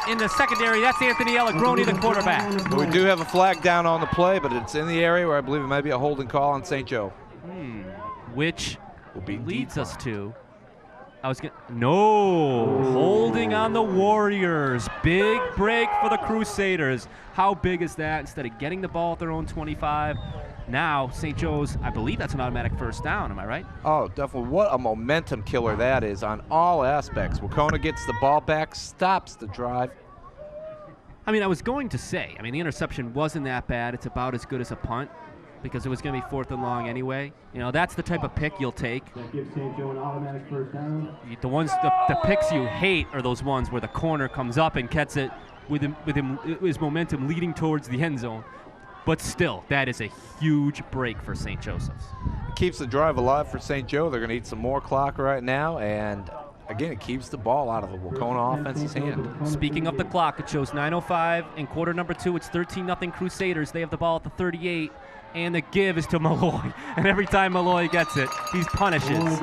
in the secondary. That's Anthony Allegroni, the quarterback. We do have a flag down on the play, but it's in the area where I believe it might be a holding call on St. Joe. Which Will be leads us to, holding on the Warriors. Big break for the Crusaders. How big is that? Instead of getting the ball at their own 25, now St. Joe's, I believe that's an automatic first down, am I right? Oh, definitely. What a momentum killer that is on all aspects. Wahconah gets the ball back, stops the drive. I mean, I was going to say, the interception wasn't that bad. It's about as good as a punt because it was going to be 4th and long anyway. You know, that's the type of pick you'll take. That gives St. Joe an automatic first down. The picks you hate are those ones where the corner comes up and gets it with his momentum leading towards the end zone. But still, that is a huge break for St. Joseph's. It keeps the drive alive for St. Joe. They're going to eat some more clock right now, and again, it keeps the ball out of the Wahconah offense's hand. Speaking of the clock, it shows 9:05 in quarter number 2. It's 13-0 Crusaders. They have the ball at the 38, and the give is to Malloy. And every time Malloy gets it, he punishes.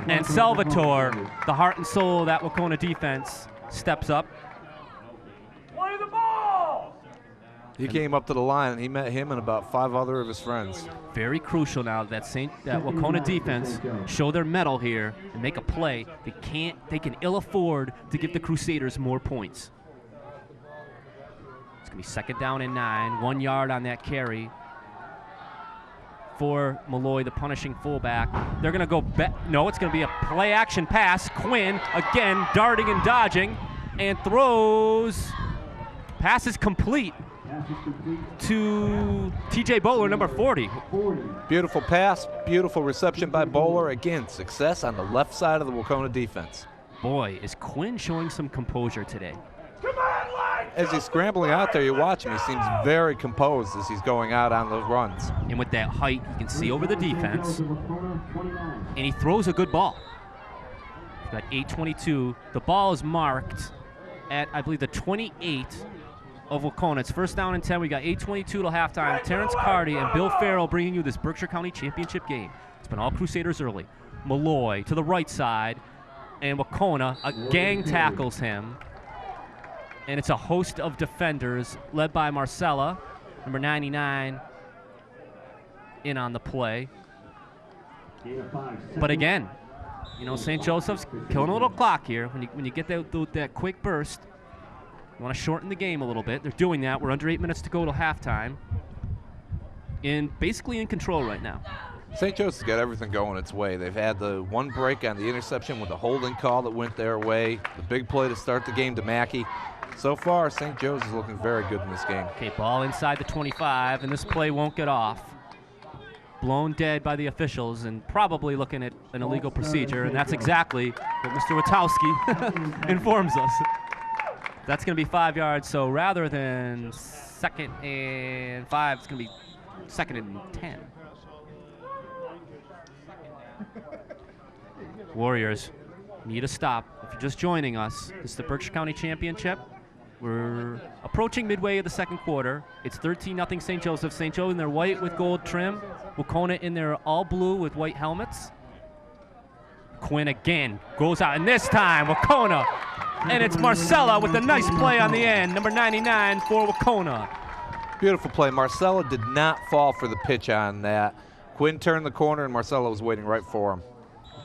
And Salvatore, the heart and soul of that Wahconah defense, steps up. Play the ball! He came up to the line, and he met him and about 5 other of his friends. Very crucial now that Wahconah defense show their mettle here and make a play. They can ill afford to give the Crusaders more points. It's gonna be 2nd down and 9, 1 yard on that carry for Malloy, the punishing fullback. They're gonna go no, it's gonna be a play action pass. Quinn again darting and dodging and throws. Pass is complete to TJ Bowler, number 40. Beautiful pass, beautiful reception by Bowler. Again, success on the left side of the Wahconah defense. Boy, is Quinn showing some composure today. As he's scrambling out there, you watch him. He seems very composed as he's going out on those runs. And with that height, you can see over the defense. And he throws a good ball. He's got 8:22. The ball is marked at, I believe, the 28 of Wahconah. It's 1st down and 10. We got 8:22 till halftime. Terence Carty and Bill Farrell bringing you this Berkshire County Championship game. It's been all Crusaders early. Malloy to the right side, and Wahconah, a gang tackles him. And it's a host of defenders led by Marcella, number 99, in on the play. But again, St. Joseph's killing a little clock here. When you get that quick burst, you want to shorten the game a little bit. They're doing that. We're under 8 minutes to go till halftime. And basically in control right now. St. Joseph's got everything going its way. They've had the one break on the interception with the holding call that went their way. The big play to start the game to Mackey. So far, St. Joe's is looking very good in this game. Okay, ball inside the 25, and this play won't get off. Blown dead by the officials and probably looking at an illegal procedure, and that's exactly what Mr. Witowski informs us. That's going to be 5 yards, so rather than 2nd and 5, it's going to be 2nd and 10. Warriors need a stop. If you're just joining us, this is the Berkshire County Championship. We're approaching midway of the 2nd quarter. It's 13-0 St. Joseph. St. Joe in their white with gold trim. Wahconah in their all blue with white helmets. Quinn again goes out, and this time Wahconah. And it's Marcella with a nice play on the end, number 99 for Wahconah. Beautiful play. Marcella did not fall for the pitch on that. Quinn turned the corner, and Marcella was waiting right for him.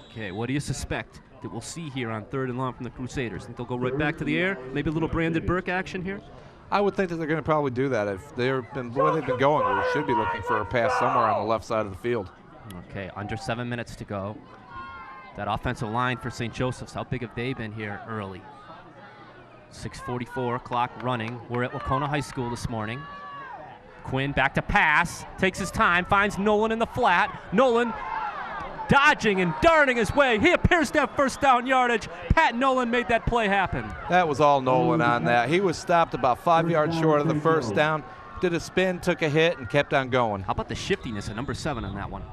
Okay, what do you suspect that we'll see here on 3rd and long from the Crusaders? Think they'll go right back to the air? Maybe a little Brandon Burke action here? I would think that they're going to probably do that. If they've been where they've been going, we should be looking for a pass somewhere on the left side of the field. Okay, under 7 minutes to go. That offensive line for St. Joseph's, how big have they been here early? 6:44, clock running. We're at Wahconah High School this morning. Quinn back to pass, takes his time, finds Nolan in the flat. Nolan dodging and darting his way. He appears to have 1st down yardage. Pat Nolan made that play happen. That was all Nolan on that. He was stopped about 5 yards short of the 1st down, did a spin, took a hit, and kept on going. How about the shiftiness of number 7 on that one?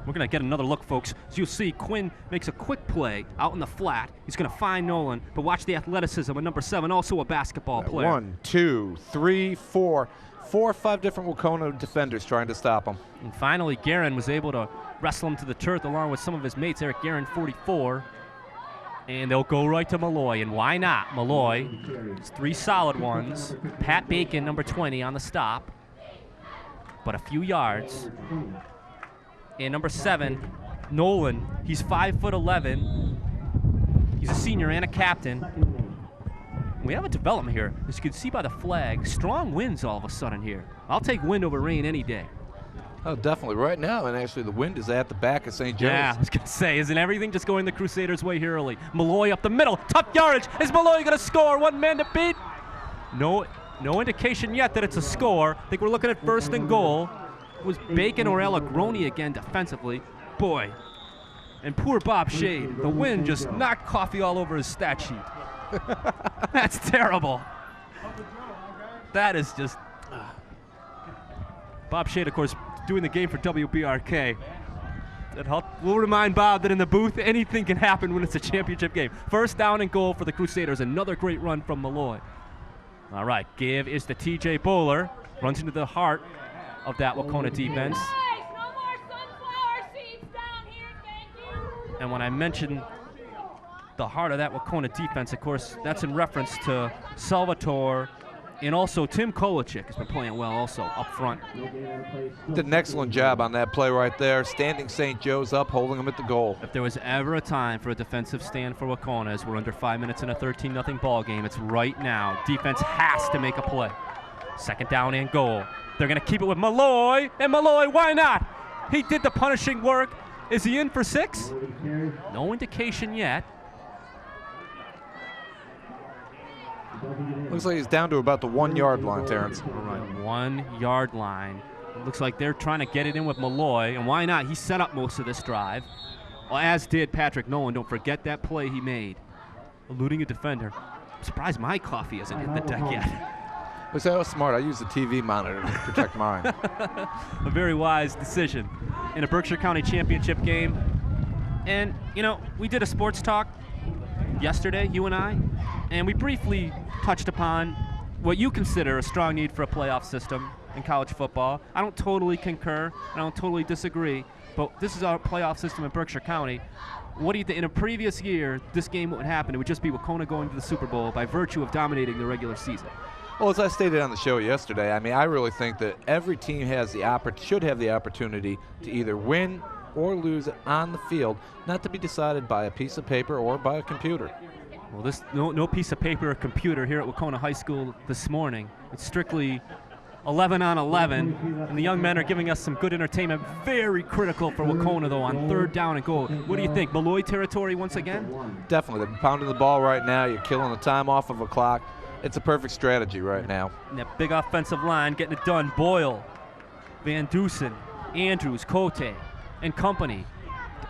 We're going to get another look, folks. As you'll see, Quinn makes a quick play out in the flat. He's going to find Nolan, but watch the athleticism of number 7, also a basketball player. 1, 2, 3, 4. 4 or 5 different Wahconah defenders trying to stop him. And finally, Guerin was able to wrestle him to the turf along with some of his mates. Eric Guerin, 44. And they'll go right to Malloy, and why not? Malloy, it's 3 solid ones. Pat Bacon, number 20, on the stop, but a few yards. And number 7, Nolan, he's 5'11". He's a senior and a captain. We have a development here, as you can see by the flag. Strong winds all of a sudden here. I'll take wind over rain any day. Oh, definitely. Right now, and actually the wind is at the back of St. Joe's. Yeah, I was going to say, isn't everything just going the Crusaders' way here early? Malloy up the middle, tough yardage. Is Malloy going to score? 1 man to beat? No indication yet that it's a score. I think we're looking at 1st and goal. It was Bacon or Allegroni again defensively. Boy, and poor Bob Shade. The wind just knocked coffee all over his stat sheet. That's terrible. That is just... Bob Shade, of course, doing the game for WBRK. We'll remind Bob that in the booth, anything can happen when it's a championship game. 1st down and goal for the Crusaders. Another great run from Malloy. All right, give is to TJ Bowler. Runs into the heart of that Wahconah defense. Guys, no more sunflower seeds down here, thank you. And when I mention the heart of that Wahconah defense, of course, that's in reference to Salvatore. And also Tim Kolachik has been playing well also up front. Did an excellent job on that play right there, standing St. Joe's up, holding them at the goal. If there was ever a time for a defensive stand for Wahconah, as we're under 5 minutes in a 13-0 ball game, it's right now. Defense has to make a play. 2nd down and goal. They're going to keep it with Malloy, and Malloy, why not? He did the punishing work. Is he in for 6? No indication yet. Looks like he's down to about the 1 yard line, Terence. All right, 1 yard line. It looks like they're trying to get it in with Malloy, and why not? He set up most of this drive. Well, as did Patrick Nolan. Don't forget that play he made, eluding a defender. I'm surprised my coffee hasn't hit the deck yet. Looks like I was smart. I used the TV monitor to protect mine. A very wise decision in a Berkshire County championship game. And, you know, we did a sports talk yesterday, you and I, and we briefly touched upon what you consider a strong need for a playoff system in college football. I don't totally concur, I don't totally disagree, but this is our playoff system in Berkshire County. What do you think? In a previous year, this game would happen. It would just be Wahconah going to the Super Bowl by virtue of dominating the regular season. Well, as I stated on the show yesterday, I mean, I really think that every team has should have the opportunity to either win or lose on the field, not to be decided by a piece of paper or by a computer. Well, this no piece of paper or computer here at Wahconah High School this morning. It's strictly 11 on 11, and the young men are giving us some good entertainment. Very critical for Wahconah, though, on 3rd down and goal. What do you think? Malloy territory once again? Definitely. They're pounding the ball right now. You're killing the time off of a clock. It's a perfect strategy right now. And that big offensive line getting it done. Boyle, Van Dusen, Andrews, Cote, and company.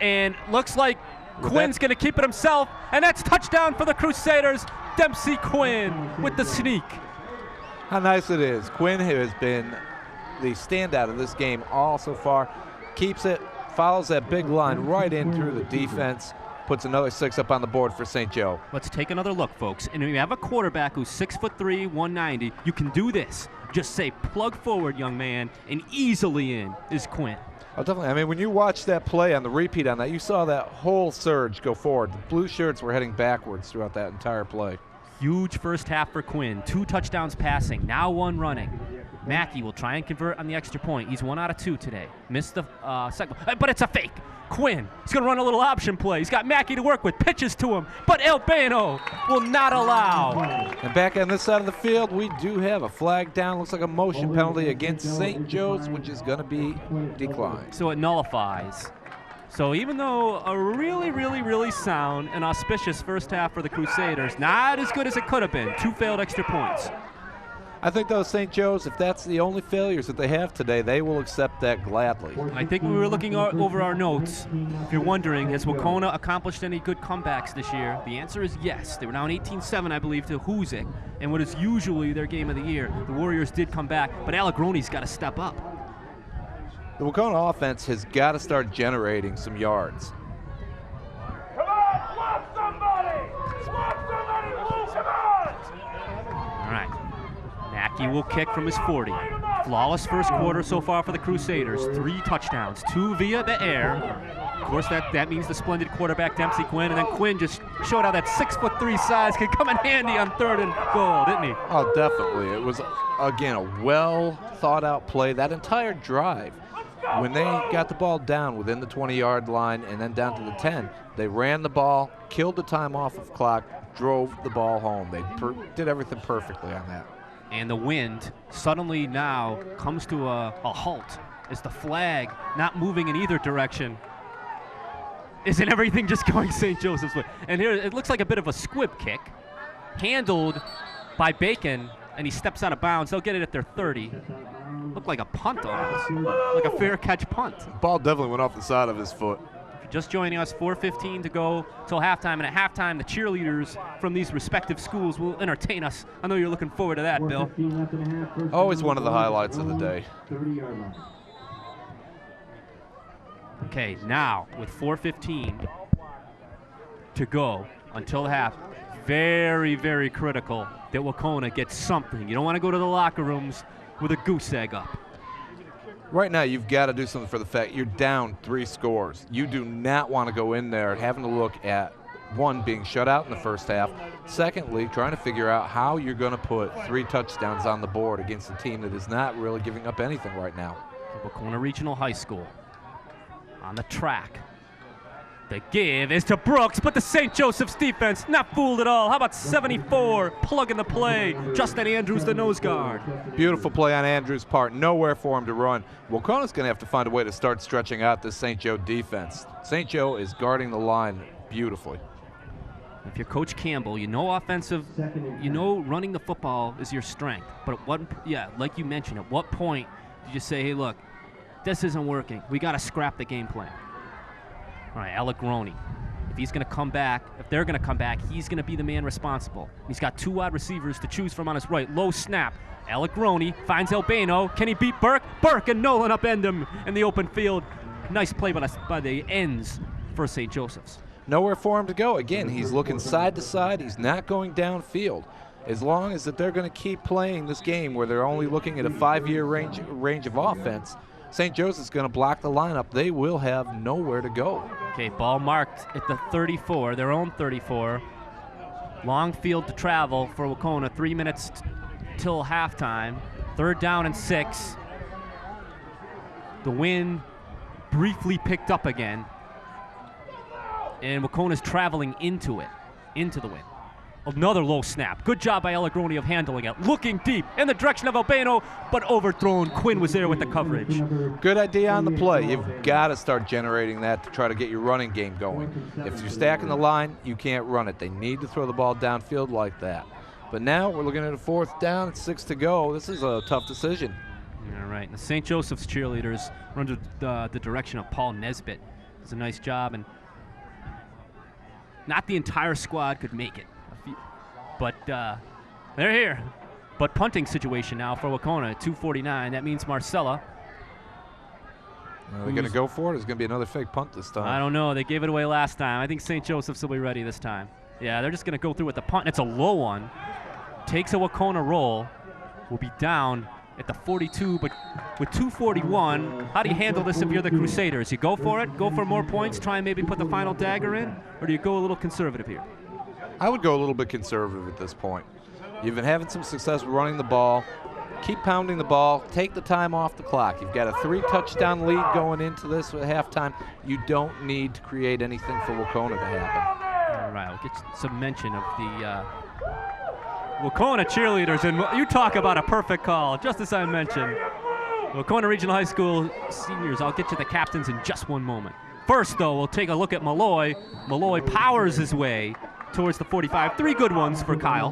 And looks like Quinn's going to keep it himself, and that's touchdown for the Crusaders. Dempsey Quinn with the sneak. How nice it is. Quinn has been the standout of this game all so far. Keeps it, follows that big line right in through the defense, puts another 6 up on the board for St. Joe. Let's take another look, folks. And when you have a quarterback who's 6'3", 190, you can do this. Just say, plug forward, young man, and easily in is Quinn. Oh, definitely. I mean, when you watch that play on the repeat on that, you saw that whole surge go forward. The blue shirts were heading backwards throughout that entire play. Huge first half for Quinn. 2 touchdowns passing, now 1 running. Mackey will try and convert on the extra point. He's 1 out of 2 today. Missed the second, but it's a fake. Quinn, he's going to run a little option play. He's got Mackey to work with, pitches to him, but Albano will not allow. And back on this side of the field, we do have a flag down. Looks like a motion penalty against St. Joe's, which is going to be declined. So it nullifies. So even though a really, really, really sound and auspicious first half for the Crusaders, not as good as it could have been. 2 failed extra points. I think, though, St. Joe's, if that's the only failures that they have today, they will accept that gladly. I think when we were looking over our notes, if you're wondering, has Wahconah accomplished any good comebacks this year? The answer is yes. They were down 18-7, I believe, to Hoosick, and what is usually their game of the year. The Warriors did come back, but Allegroni's got to step up. The Wahconah offense has got to start generating some yards. Come on, swap somebody! Swap somebody, Lou, come on! All right. Mackey will kick from his 40. Flawless first quarter so far for the Crusaders. 3 touchdowns, 2 via the air. Of course, that means the splendid quarterback Dempsey Quinn, and then Quinn just showed how that 6'3" size could come in handy on 3rd and goal, didn't he? Oh, definitely. It was, again, a well thought out play. That entire drive, when they got the ball down within the 20-yard line and then down to the 10, they ran the ball, killed the time off of clock, drove the ball home. They did everything perfectly on that. And the wind suddenly now comes to a halt as the flag not moving in either direction. Isn't everything just going St. Joseph's way? And here it looks like a bit of a squib kick, handled by Bacon, and he steps out of bounds. They'll get it at their 30. Looked like a punt almost, like a fair catch punt. Ball definitely went off the side of his foot. If you're just joining us, 4:15 to go till halftime, and at halftime the cheerleaders from these respective schools will entertain us. I know you're looking forward to that, Bill. Always one of the highlights of the day. Okay, now with 4:15 to go until half, very, very critical that Wahconah gets something. You don't want to go to the locker rooms with a goose egg up. Right now, you've got to do something for the fact you're down 3 scores. You do not want to go in there having to look at, one, being shut out in the first half. Secondly, trying to figure out how you're going to put 3 touchdowns on the board against a team that is not really giving up anything right now. Wahconah Regional High School on the track. The give is to Brooks, but the St. Joseph's defense not fooled at all. How about 74, plug in the play. Justin Andrews, the nose guard. Beautiful play on Andrews' part. Nowhere for him to run. Wahconah's going to have to find a way to start stretching out this St. Joe defense. St. Joe is guarding the line beautifully. If you're Coach Campbell, you know offensive, you know running the football is your strength. But at what, like you mentioned, at what point did you say, hey, look, this isn't working. We got to scrap the game plan. All right, Allegroni. If he's going to come back, if they're going to come back, he's going to be the man responsible. He's got 2 wide receivers to choose from on his right. Low snap. Allegroni finds Albano. Can he beat Burke? Burke and Nolan upend him in the open field. Nice play by the ends for St. Joseph's. Nowhere for him to go. Again, he's looking side to side. He's not going downfield. As long as that they're going to keep playing this game where they're only looking at a 5-year range of offense, St. Joseph's going to block the lineup. They will have nowhere to go. Okay, ball marked at the 34, their own 34. Long field to travel for Wahconah. 3 minutes till halftime. 3rd down and 6. The wind briefly picked up again. And Wahconah's traveling into the wind. Another low snap. Good job by Allegroni of handling it. Looking deep in the direction of Albano, but overthrown. Quinn was there with the coverage. Good idea on the play. You've got to start generating that to try to get your running game going. If you're stacking the line, you can't run it. They need to throw the ball downfield like that. But now we're looking at a 4th down and 6 to go. This is a tough decision. All right. And the St. Joseph's cheerleaders are under the direction of Paul Nesbitt. Does a nice job, and not the entire squad could make it. But they're here. But punting situation now for Wahconah, 2:49. That means Marcella. Are they going to go for it? It's going to be another fake punt this time. I don't know. They gave it away last time. I think St. Joseph's will be ready this time. Yeah, they're just going to go through with the punt. It's a low one. Takes a Wahconah roll. Will be down at the 42, but with 2:41, how do you handle this if you're the Crusaders? You go for it, go for more points, try and maybe put the final dagger in, or do you go a little conservative here? I would go a little bit conservative at this point. You've been having some success running the ball. Keep pounding the ball. Take the time off the clock. You've got a 3-touchdown lead going into this at halftime. You don't need to create anything for Wahconah to happen. All right, we'll get some mention of the Wahconah cheerleaders, and you talk about a perfect call, just as I mentioned. Wahconah Regional High School seniors, I'll get to the captains in just one moment. First, though, we'll take a look at Malloy. Malloy powers his way towards the 45. 3 good ones for Kyle.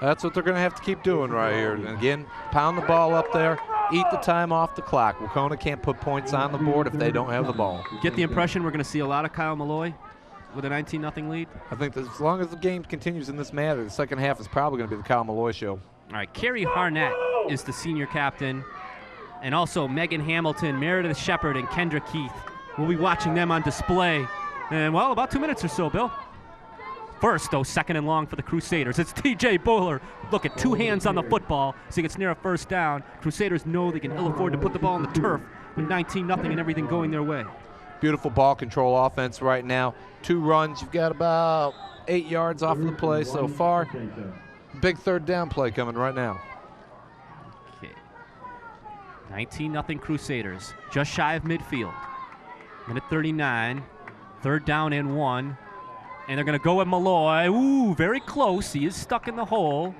That's what they're going to have to keep doing right here. And again, pound the ball up there, eat the time off the clock. Wahconah can't put points on the board if they don't have the ball. Get the impression we're going to see a lot of Kyle Malloy with a 19-0 lead? I think that as long as the game continues in this manner, the second half is probably going to be the Kyle Malloy show. All right, Carrie Harnett is the senior captain, and also Megan Hamilton, Meredith Shepard, and Kendra Keith. We'll be watching them on display. And, well, about 2 minutes or so, Bill. First, though, 2nd and long for the Crusaders. It's T.J. Bowler. Look at 2 hands on the football as he gets near a 1st down. Crusaders know they can ill afford to put the ball on the turf with 19-0 and everything going their way. Beautiful ball control offense right now. 2 runs. You've got about 8 yards off of the play so far. Big 3rd down play coming right now. Okay. 19-0 Crusaders. Just shy of midfield. Minute 39. 3rd down and 1. And they're going to go with Malloy. Ooh, very close. He is stuck in the hole.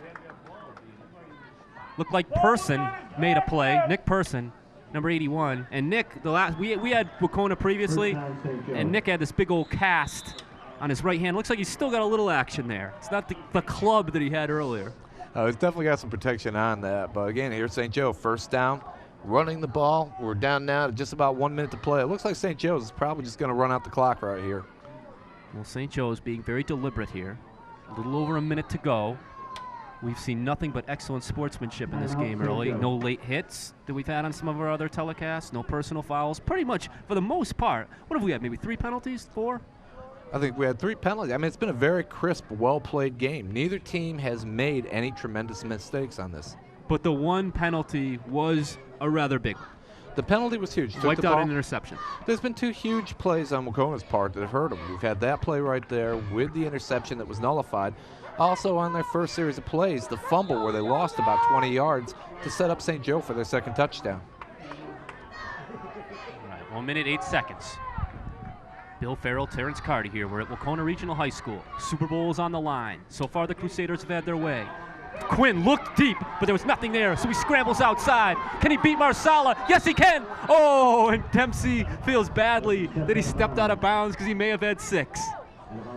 Looked like Person made a play. Nick Person, number 81. And Nick, we had Wahconah previously, and Nick had this big old cast on his right hand. Looks like he's still got a little action there. It's not the club that he had earlier. He's definitely got some protection on that. But again, here's St. Joe, 1st down, running the ball. We're down now to just about 1 minute to play. It looks like St. Joe's is probably just going to run out the clock right here. Well, St. Joe's being very deliberate here. A little over a minute to go. We've seen nothing but excellent sportsmanship in this game early. No late hits that we've had on some of our other telecasts. No personal fouls. Pretty much, for the most part, what have we had? Maybe 3 penalties? 4? I think we had 3 penalties. I mean, it's been a very crisp, well-played game. Neither team has made any tremendous mistakes on this. But the one penalty was a rather big one. The penalty was huge. Wiped out an interception. There's been 2 huge plays on Wahconah's part that have hurt them. We've had that play right there with the interception that was nullified. Also on their first series of plays, the fumble where they lost about 20 yards to set up St. Joe for their 2nd touchdown. All right, 1 minute, 8 seconds. Bill Farrell, Terence Carty here. We're at Wahconah Regional High School. Super Bowl is on the line. So far, the Crusaders have had their way. Quinn looked deep, but there was nothing there, so he scrambles outside. Can he beat Marsala? Yes, he can! Oh, and Dempsey feels badly that he stepped out of bounds because he may have had 6.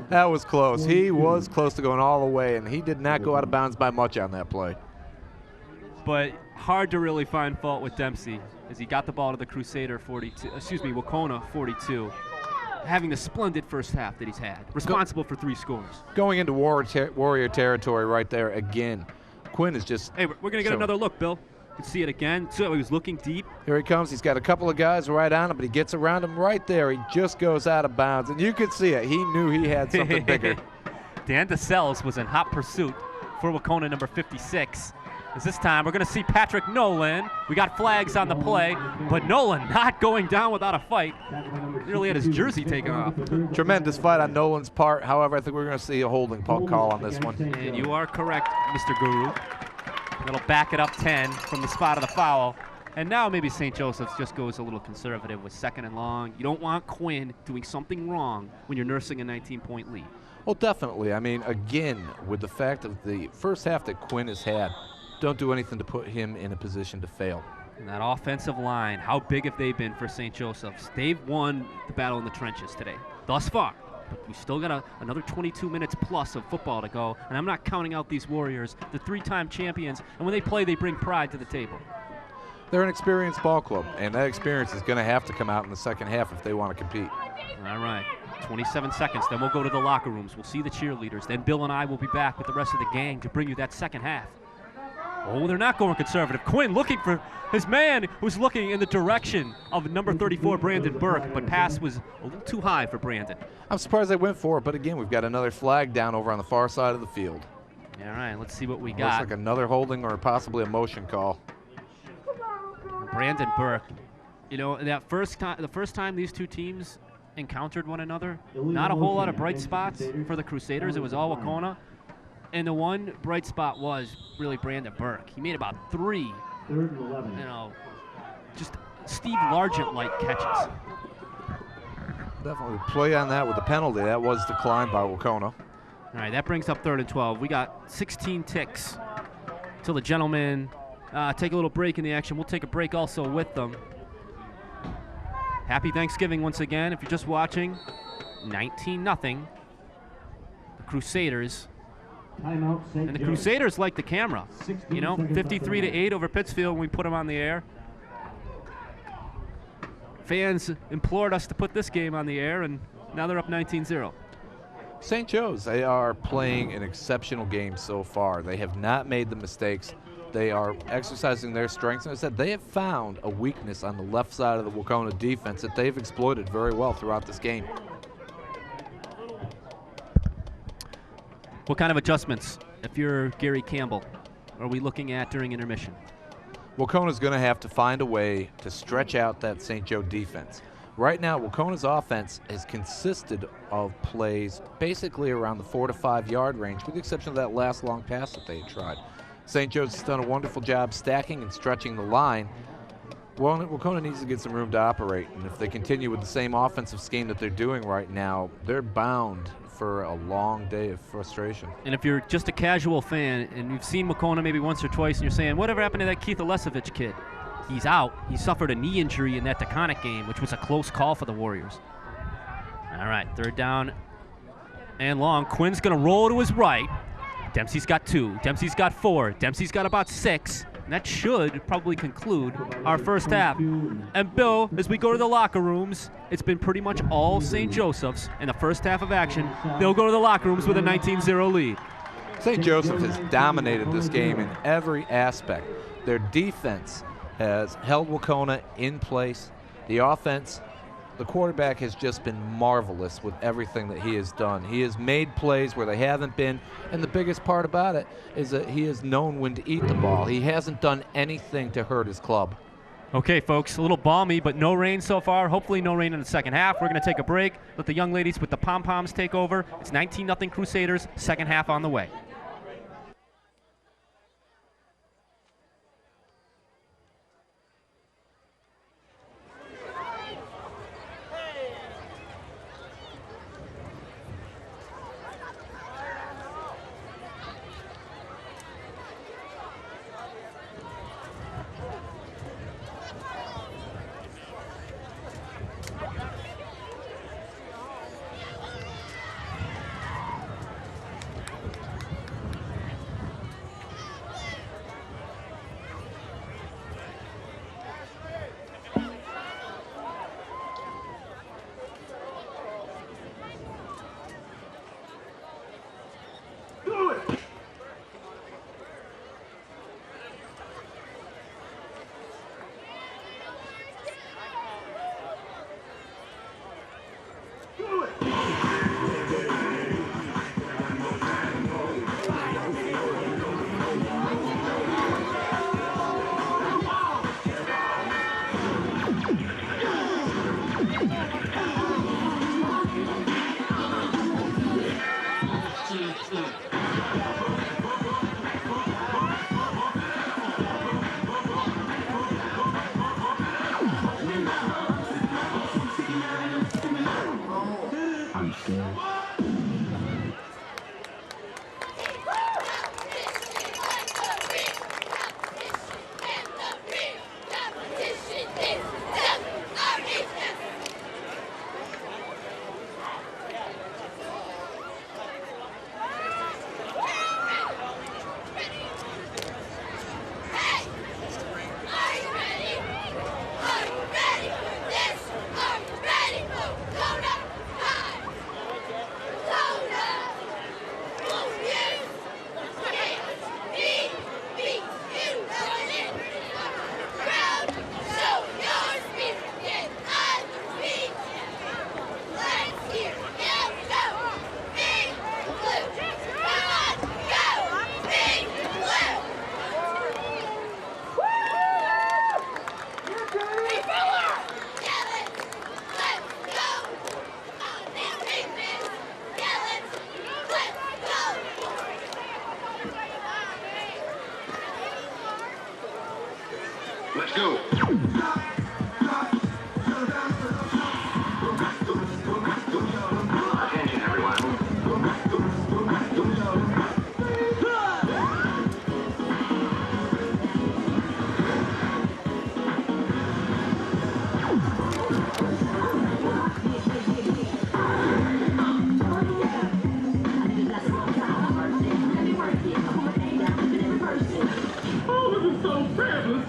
That was close. He was close to going all the way, and he did not go out of bounds by much on that play. But hard to really find fault with Dempsey as he got the ball to the Wahconah 42. Having the splendid first half that he's had. Responsible for 3 scores. Going into Warrior territory right there again. Quinn is just... Hey, we're going to get another look, Bill. You can see it again. So he was looking deep. Here he comes. He's got a couple of guys right on him, but he gets around him right there. He just goes out of bounds, and you could see it. He knew he had something bigger. Dan DeSells was in hot pursuit for Wahconah number 56. As this time, we're going to see Patrick Nolan. We got flags on the play, but Nolan not going down without a fight. Nearly had his jersey taken off. Tremendous fight on Nolan's part. However, I think we're going to see a holding call on this one. And you are correct, Mr. Guru. That'll back it up 10 from the spot of the foul. And now maybe St. Joseph's just goes a little conservative with 2nd and long. You don't want Quinn doing something wrong when you're nursing a 19-point lead. Well, definitely. I mean, again, with the fact of the first half that Quinn has had, don't do anything to put him in a position to fail. And that offensive line, how big have they been for St. Joseph's? They've won the battle in the trenches today, thus far. But we still got another 22 minutes plus of football to go, and I'm not counting out these Warriors, the 3-time champions, and when they play, they bring pride to the table. They're an experienced ball club, and that experience is going to have to come out in the 2nd half if they want to compete. All right, 27 seconds, then we'll go to the locker rooms. We'll see the cheerleaders. Then Bill and I will be back with the rest of the gang to bring you that 2nd half. Oh, they're not going conservative. Quinn looking for his man, who's looking in the direction of number 34, Brandon Burke, but pass was a little too high for Brandon. I'm surprised they went for it, but again, we've got another flag down over on the far side of the field. All right, let's see what we Looks got. like another holding or possibly a motion call. Brandon Burke. You know, that the first time these 2 teams encountered one another, not a whole lot of bright spots for the Crusaders. It was all Wahconah. And the one bright spot was really Brandon Burke. He made about 3, just Steve Largent-like catches. Definitely play on that with the penalty. That was declined by Wahconah. All right, that brings up 3rd and 12. We got 16 ticks till the gentlemen take a little break in the action. We'll take a break also with them. Happy Thanksgiving once again. If you're just watching, 19-0. The Crusaders. And the Crusaders like the camera. You know, 53-8 over Pittsfield when we put them on the air. Fans implored us to put this game on the air, and now they're up 19-0. St. Joe's, they are playing an exceptional game so far. They have not made the mistakes. They are exercising their strengths. And I said they have found a weakness on the left side of the Wahconah defense that they've exploited very well throughout this game. What kind of adjustments, if you're Gary Campbell, are we looking at during intermission? Wahconah's going to have to find a way to stretch out that St. Joe defense. Right now, Wahconah's offense has consisted of plays basically around the 4 to 5 yard range, with the exception of that last long pass that they had tried. St. Joe's has done a wonderful job stacking and stretching the line. Wahconah needs to get some room to operate, and if they continue with the same offensive scheme that they're doing right now, they're bound for a long day of frustration. And if you're just a casual fan and you've seen Wahconah maybe once or twice and you're saying, whatever happened to that Keith Alesevich kid? He's out. He suffered a knee injury in that Taconic game, which was a close call for the Warriors. All right, 3rd down and long. Quinn's going to roll to his right. Dempsey's got 2. Dempsey's got 4. Dempsey's got about 6. And that should probably conclude our first half. And Bill, as we go to the locker rooms, it's been pretty much all St. Joseph's in the first half of action. They'll go to the locker rooms with a 19-0 lead. St. Joseph has dominated this game in every aspect. Their defense has held Wahconah in place. The offense, the quarterback has just been marvelous with everything that he has done. He has made plays where they haven't been, and the biggest part about it is that he has known when to eat the ball. He hasn't done anything to hurt his club. Okay, folks, a little balmy, but no rain so far. Hopefully no rain in the second half. We're going to take a break, let the young ladies with the pom-poms take over. It's 19-0 Crusaders, second half on the way. Let's go. Attention, everyone. Oh, this is so fabulous.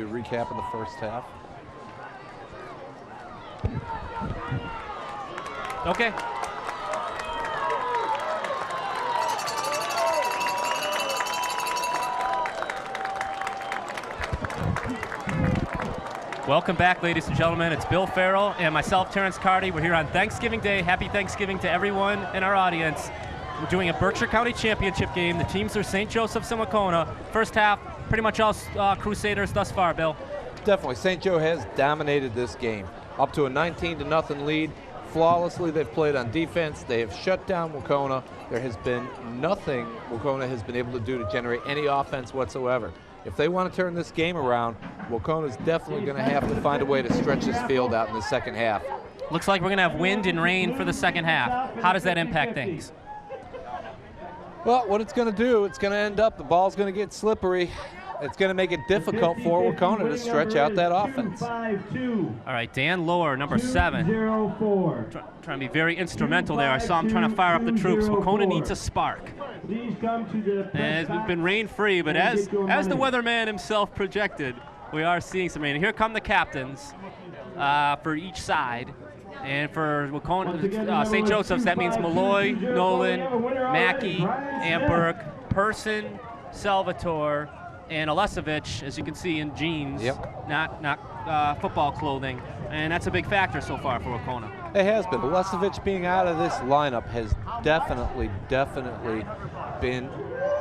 do a recap of the first half. Okay. Welcome back, ladies and gentlemen. It's Bill Farrell and myself, Terence Carty. We're here on Thanksgiving Day. Happy Thanksgiving to everyone in our audience. We're doing a Berkshire County Championship game. The teams are St. Joseph's and Wahconah. First half, pretty much all Crusaders thus far, Bill. Definitely, St. Joe has dominated this game. Up to a 19-0 lead. Flawlessly, they've played on defense. They have shut down Wahconah. There has been nothing Wahconah has been able to do to generate any offense whatsoever. If they want to turn this game around, Wahconah is definitely going to have to find a way to stretch this field out in the second half. Looks like we're going to have wind and rain for the second half. How does that impact things? Well, what it's going to do, it's going to end up, the ball's going to get slippery. It's going to make it difficult for Wahconah to stretch out that offense. All right, Dan Lohr, number 7. Trying to be very instrumental there. I saw him trying to fire up the troops. Wahconah needs a spark. And it's been rain-free, but as the weatherman himself projected, we are seeing some rain. And here come the captains for each side. And for Wahconah, St. Joseph's, that means Malloy, Nolan, Mackey, Amberg, Person, Salvatore, and Alesevich, as you can see, in jeans, not football clothing. And that's a big factor so far for Wahconah. It has been. Alesevich being out of this lineup has definitely been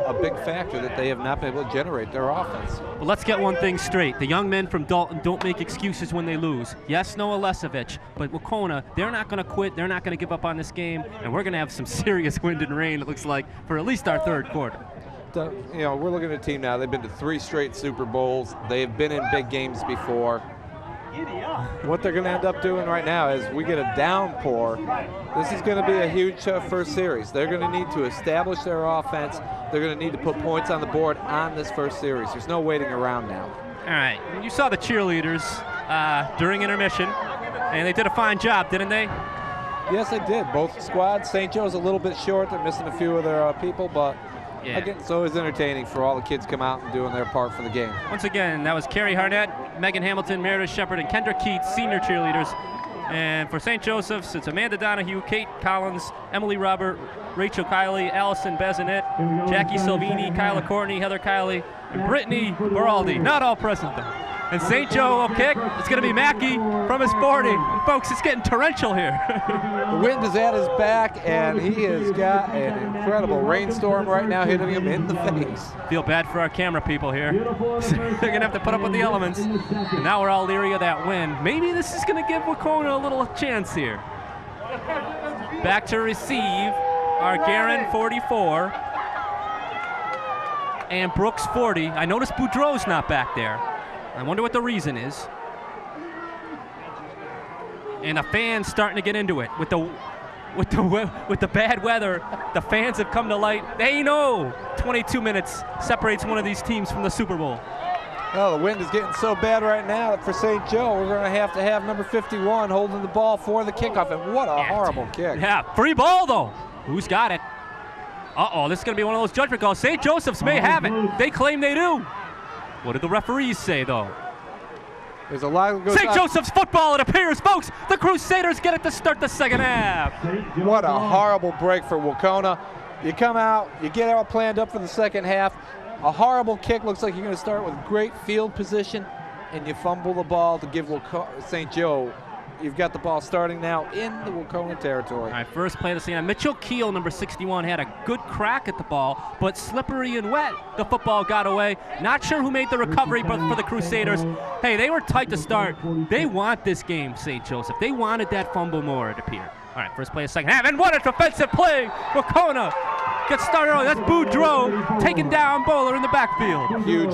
a big factor that they have not been able to generate their offense. Well, let's get one thing straight. The young men from Dalton don't make excuses when they lose. Yes, no Alesevich, but Wahconah, they're not going to quit. They're not going to give up on this game, and we're going to have some serious wind and rain, it looks like, for at least our third quarter. You know, we're looking at a team now. They've been to 3 straight Super Bowls. They've been in big games before. What they're going to end up doing right now is we get a downpour. This is going to be a huge first series. They're going to need to establish their offense. They're going to need to put points on the board on this first series. There's no waiting around now. All right. You saw the cheerleaders during intermission, and they did a fine job, didn't they? Yes, they did. Both squads. St. Joe's a little bit short. They're missing a few of their people, but yeah. Again, it's always entertaining for all the kids come out and doing their part for the game. Once again, that was Carrie Harnett, Megan Hamilton, Meredith Shepard, and Kendra Keats, senior cheerleaders. And for St. Joseph's, it's Amanda Donahue, Kate Collins, Emily Robert, Rachel Kiley, Allison Bezanet, Jackie Silvini, Kyla Courtney, Heather Kiley, and Brittany Baraldi. Not all present, though. And St. Joe will kick. It's going to be Mackey from his 40. And folks, it's getting torrential here. The wind is at his back, and he has got an incredible rainstorm right now hitting him in the face. Feel bad for our camera people here. They're going to have to put up with the elements. And now we're all leery of that wind. Maybe this is going to give Wahconah a little chance here. Back to receive our Guerin 44 and Brooks 40. I noticed Boudreau's not back there. I wonder what the reason is. And the fans starting to get into it with the bad weather. The fans have come to light. They know 22 minutes separates one of these teams from the Super Bowl. Well, the wind is getting so bad right now that for St. Joe, we're going to have number 51 holding the ball for the kickoff. And what a horrible kick. Yeah, free ball though. Who's got it? Uh-oh, this is going to be one of those judgment calls. St. Joseph's may have it. They claim they do. What did the referees say, though? There's a lot that goes St. Joseph's football, it appears. Folks, the Crusaders get it to start the second half. What a horrible break for Wahconah. You come out, you get all planned up for the second half. A horrible kick. Looks like you're going to start with great field position, and you fumble the ball to give St. Joe. You've got the ball starting now in the Wahconah territory. All right, first play of the scene. Mitchell Keel, number 61, had a good crack at the ball, but slippery and wet, the football got away. Not sure who made the recovery, but for the Crusaders, hey, they were tight to start. They want this game, St. Joseph. They wanted that fumble more, it appeared. All right, first play of the second half, and what a defensive play! Wahconah gets started early. That's Boudreau taking down Bowler in the backfield. Huge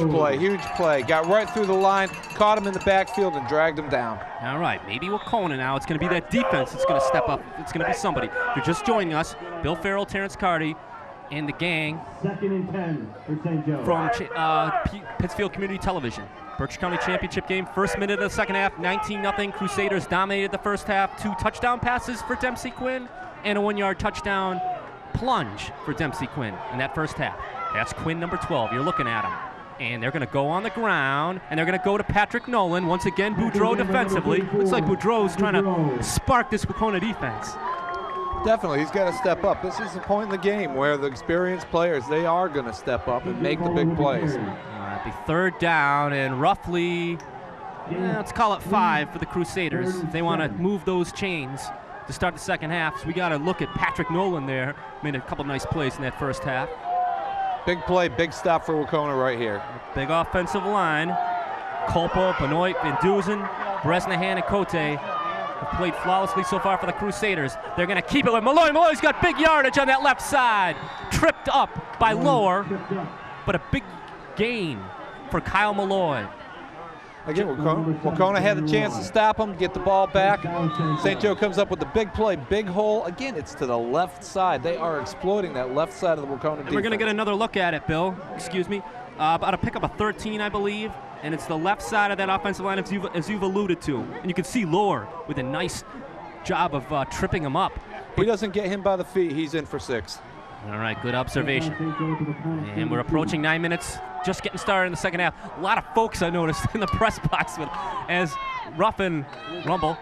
play. Got right through the line, caught him in the backfield, and dragged him down. All right, maybe Wahconah now. It's going to be that defense that's going to step up. It's going to be somebody. If you're just joining us, Bill Farrell, Terence Carty, and the gang. 2nd and 10 for St. Joe. From Pittsfield Community Television. Berkshire County Championship game, first minute of the second half, 19-0. Crusaders dominated the first half. 2 touchdown passes for Dempsey Quinn and a 1-yard touchdown plunge for Dempsey Quinn in that first half. That's Quinn, number 12. You're looking at him. And they're going to go on the ground, and they're going to go to Patrick Nolan. Once again, Boudreau defensively. Looks like Boudreau's trying to spark this Wahconah defense. Definitely, he's got to step up. This is the point in the game where the experienced players, they are going to step up and make the big plays. It'll be 3rd down and roughly, let's call it 5 for the Crusaders. If they want to move those chains to start the second half, so we got to look at Patrick Nolan there. Made a couple nice plays in that first half. Big play, big stop for Wahconah right here. Big offensive line. Kolpo, Benoit, Van Duzen, Bresnahan, and Cote have played flawlessly so far for the Crusaders. They're going to keep it with Malloy. Malloy's got big yardage on that left side. Tripped up by Lower, but a big gain for Kyle Malloy. Again, Wahconah had the chance to stop him, get the ball back. St. Joe comes up with the big play, big hole. Again, it's to the left side. They are exploiting that left side of the Wahconah defense. We're going to get another look at it, Bill. Excuse me. About to pick up a 13, I believe, and it's the left side of that offensive line, as you've alluded to. And you can see Lohr with a nice job of tripping him up. He doesn't get him by the feet. He's in for 6. All right, good observation. And we're approaching 9 minutes, just getting started in the second half. A lot of folks I noticed in the press box as rough and rumble.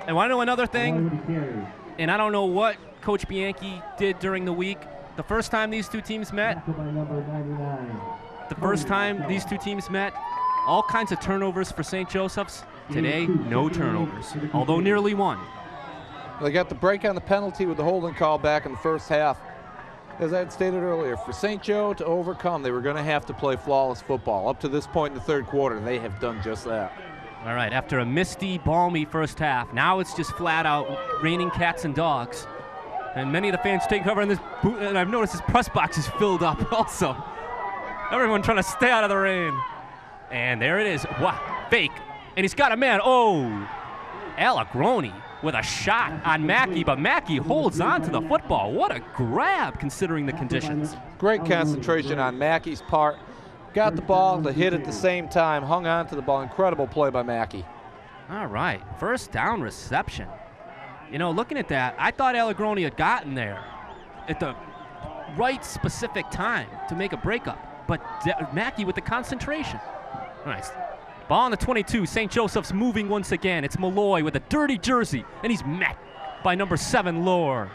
And want to know another thing? And I don't know what Coach Bianchi did during the week. The first time these two teams met, all kinds of turnovers for St. Joseph's. Today, no turnovers, although nearly one. They got the break on the penalty with the holding call back in the first half. As I had stated earlier, for St. Joe to overcome, they were going to have to play flawless football. Up to this point in the third quarter, they have done just that. All right, after a misty, balmy first half, now it's just flat out raining cats and dogs. And many of the fans take cover in this booth, and I've noticed this press box is filled up also. Everyone trying to stay out of the rain. And there it is. Wow, fake. And he's got a man. Oh, Allegroni with a shot on Mackey, but Mackey holds on to the football. What a grab considering the conditions. Great concentration on Mackey's part. Got the ball to hit at the same time, hung on to the ball. Incredible play by Mackey. All right, first down reception. You know, looking at that, I thought Allegroni had gotten there at the right specific time to make a breakup, but Mackey with the concentration. Nice. Ball on the 22, St. Joseph's moving once again. It's Malloy with a dirty jersey, and he's met by number 7, Lohr.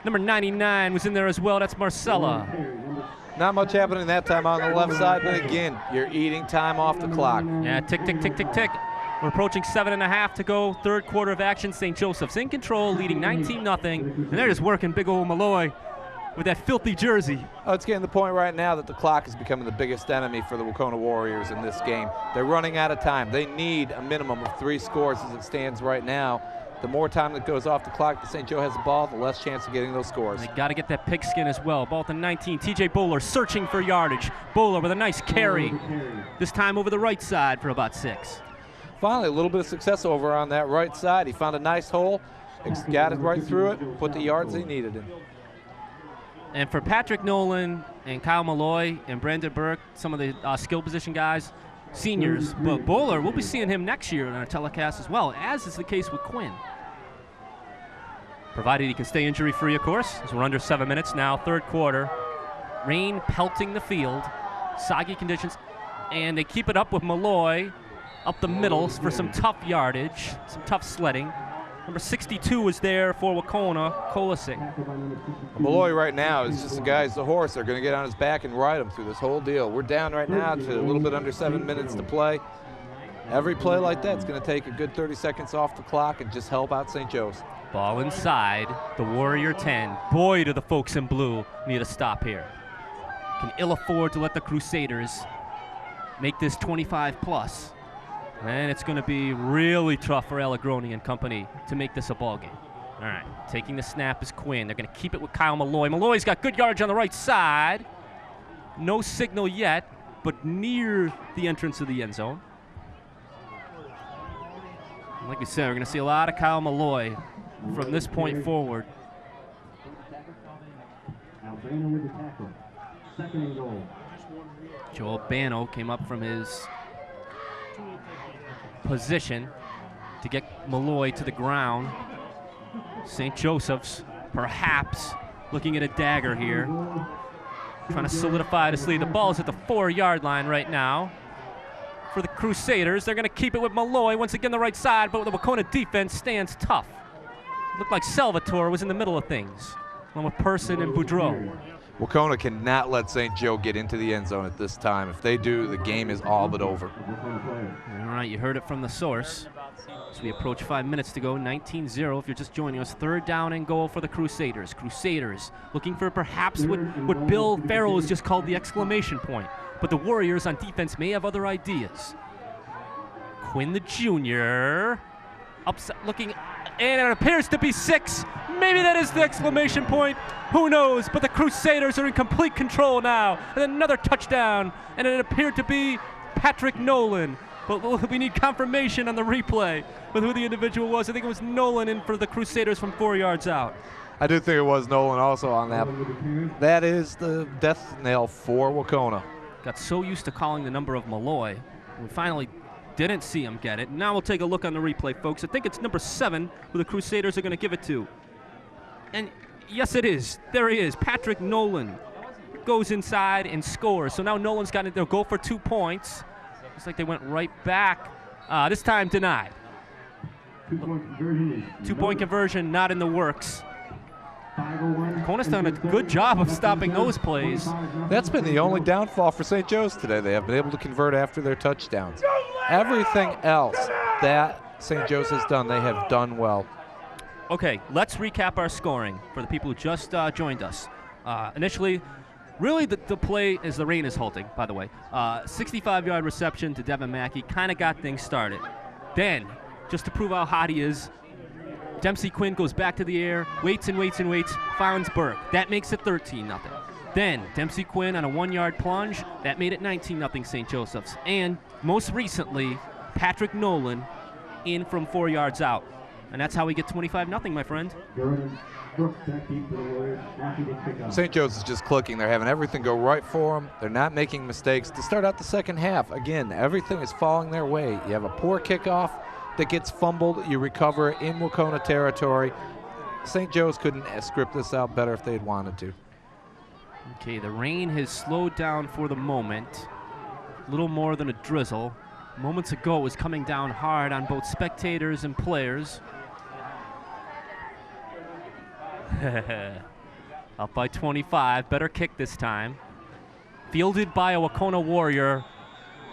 Number 99 was in there as well, that's Marcella. Not much happening that time on the left side, but again, you're eating time off the clock. Yeah, tick, tick, tick, tick, tick. We're approaching 7.5 to go, third quarter of action. St. Joseph's in control, leading 19-0, and they're just working big old Malloy with that filthy jersey. Oh, it's getting to the point right now that the clock is becoming the biggest enemy for the Wahconah Warriors in this game. They're running out of time. They need a minimum of 3 scores as it stands right now. The more time that goes off the clock that St. Joe has the ball, the less chance of getting those scores. They got to get that pigskin as well. Ball at the 19. TJ Bowler searching for yardage. Bowler with a nice carry. This time over the right side for about 6. Finally, a little bit of success over on that right side. He found a nice hole, got it right through it, put the yards he needed in. And for Patrick Nolan and Kyle Malloy and Brandon Burke, some of the skill position guys, seniors, but Bowler, we'll be seeing him next year on our telecast as well, as is the case with Quinn. Provided he can stay injury-free, of course, as we're under 7 minutes now, third quarter. Rain pelting the field, soggy conditions, and they keep it up with Malloy up the middle for some tough yardage, some tough sledding. Number 62 is there for Wahconah, Kolosik. Malloy right now is just the guy's the horse. They're going to get on his back and ride him through this whole deal. We're down right now to a little bit under 7 minutes to play. Every play like that is going to take a good 30 seconds off the clock and just help out St. Joe's. Ball inside, the Warrior 10. Boy, do the folks in blue need a stop here. Can ill afford to let the Crusaders make this 25+. And it's going to be really tough for Allegroni and company to make this a ball game. All right, taking the snap is Quinn. They're going to keep it with Kyle Malloy. Malloy's got good yardage on the right side. No signal yet, but near the entrance of the end zone. Like we said, we're going to see a lot of Kyle Malloy from this point forward. Joe Albano came up from his position to get Malloy to the ground. St. Joseph's perhaps looking at a dagger here. trying to solidify this lead. The ball is at the 4-yard line right now for the Crusaders. They're going to keep it with Malloy. Once again, the right side, but the Wahconah defense stands tough. Looked like Salvatore was in the middle of things, along with Person and Boudreau. Wahconah cannot let St. Joe get into the end zone at this time. If they do, the game is all but over. All right, you heard it from the source. As we approach 5 minutes to go, 19-0 if you're just joining us. 3rd down and goal for the Crusaders. Crusaders looking for perhaps what Bill Farrell has just called the exclamation point. But the Warriors on defense may have other ideas. Quinn the junior, upset looking, and it appears to be 6. Maybe that is the exclamation point. Who knows? But the Crusaders are in complete control now. And another touchdown, and it appeared to be Patrick Nolan. But we need confirmation on the replay with who the individual was. I think it was Nolan in for the Crusaders from 4 yards out. I do think it was Nolan also on that. That is the death knell for Wahconah. Got so used to calling the number of Malloy, we finally didn't see him get it. Now we'll take a look on the replay, folks. I think it's number 7 who the Crusaders are going to give it to. And yes, it is. There he is. Patrick Nolan goes inside and scores. So now Nolan's got it. They'll go for 2 points. Looks like they went right back. This time denied. 2-point conversion not in the works. Wahconah's done a good job of stopping those plays. That's been the only downfall for St. Joe's today. They have been able to convert after their touchdowns. Everything else that St. Joe's has done, they have done well. Okay, let's recap our scoring for the people who just joined us. Initially, really the play as the rain is halting, by the way. 65-yard reception to Devin Mackey kind of got things started. Then, just to prove how hot he is, Dempsey Quinn goes back to the air, waits and waits and waits, finds Burke. That makes it 13-0. Then Dempsey Quinn on a 1-yard plunge, that made it 19-0 St. Joseph's. And most recently, Patrick Nolan in from 4 yards out. And that's how we get 25-0, my friend. St. Joe's is just clicking. They're having everything go right for them. They're not making mistakes. To start out the second half, again, everything is falling their way. You have a poor kickoff that gets fumbled. You recover in Wahconah territory. St. Joe's couldn't script this out better if they'd wanted to. Okay, the rain has slowed down for the moment. A little more than a drizzle. Moments ago, it was coming down hard on both spectators and players. Up by 25, better kick this time. Fielded by a Wahconah Warrior,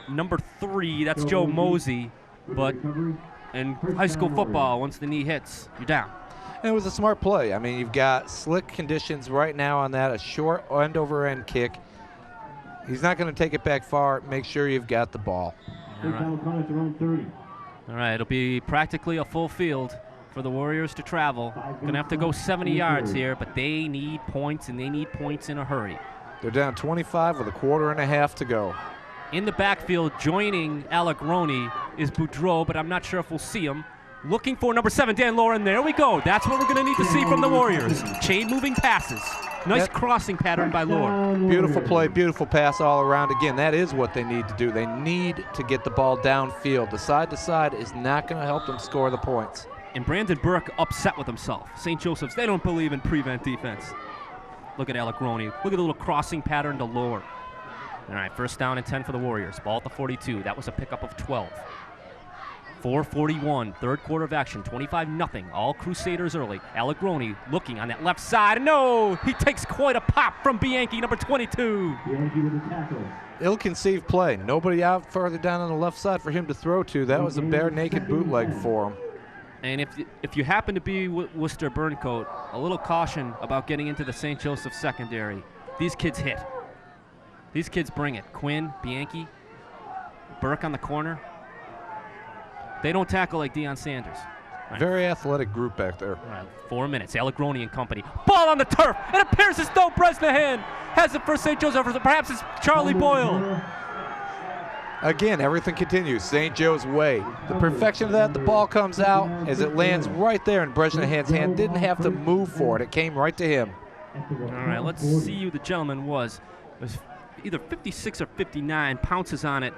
number 3, that's Joe Mosey. But in high school football, once the knee hits, you're down. And it was a smart play. I mean, you've got slick conditions right now on that, a short end-over-end kick. He's not going to take it back far. Make sure you've got the ball. All right, it'll be practically a full field for the Warriors to travel. Going to have to go 70 yards here, but they need points, and they need points in a hurry. They're down 25 with a 1.25 to go. In the backfield, joining Alec Roney is Boudreau, but I'm not sure if we'll see him. Looking for number 7, Dan Lauren. There we go. That's what we're going to need to see from the Warriors. Chain moving passes. Nice crossing pattern by Lore. Beautiful play, beautiful pass all around. Again, that is what they need to do. They need to get the ball downfield. The side to side is not going to help them score the points. And Brandon Burke upset with himself. St. Joseph's, they don't believe in prevent defense. Look at Alec Roney. Look at the little crossing pattern to Lore. All right, 1st down and 10 for the Warriors. Ball at the 42. That was a pickup of 12. 4:41, 3rd quarter of action, 25-0. All Crusaders early. Alec Roney looking on that left side. No, he takes quite a pop from Bianchi, number 22. Bianchi with a tackle. Ill-conceived play. Nobody out further down on the left side for him to throw to. That was a bare naked bootleg for him. And if you happen to be Worcester Burncoat, a little caution about getting into the St. Joseph secondary. These kids hit. These kids bring it. Quinn, Bianchi, Burke on the corner. They don't tackle like Deion Sanders. Right. Very athletic group back there. Right, 4 minutes. Alec Roney and company. Ball on the turf. It appears as though Bresnahan has it for St. Joseph. Perhaps it's Charlie Boyle. Again, everything continues. St. Joe's way. The perfection of that, the ball comes out as it lands right there in Bresnahan's hand. Didn't have to move for it. It came right to him. All right, let's see who the gentleman was. It was either 56 or 59. Pounces on it.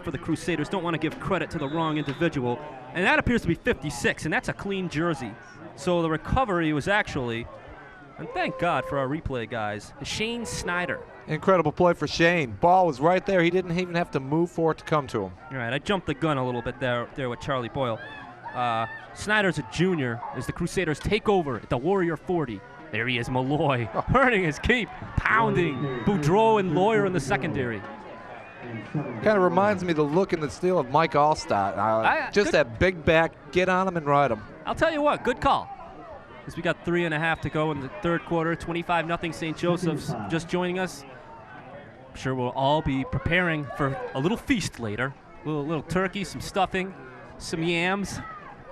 For the Crusaders. Don't want to give credit to the wrong individual. And that appears to be 56, and that's a clean jersey. So the recovery was actually And thank God for our replay guys. Shane Snyder. Incredible play for Shane. Ball was right there. He didn't even have to move for it to come to him. All right, I jumped the gun a little bit there with Charlie Boyle. Snyder's a junior as the Crusaders take over at the Warrior 40. There he is, Malloy, earning his keep, pounding Boudreau and Lawyer in the secondary. Kind of reminds me of the look and the steel of Mike Allstott. Just that big back, get on him and ride him. I'll tell you what, good call. As we got 3.5 to go in the third quarter, 25-0 St. Joseph's just joining us. I'm sure we'll all be preparing for a little feast later. A little turkey, some stuffing, some yams.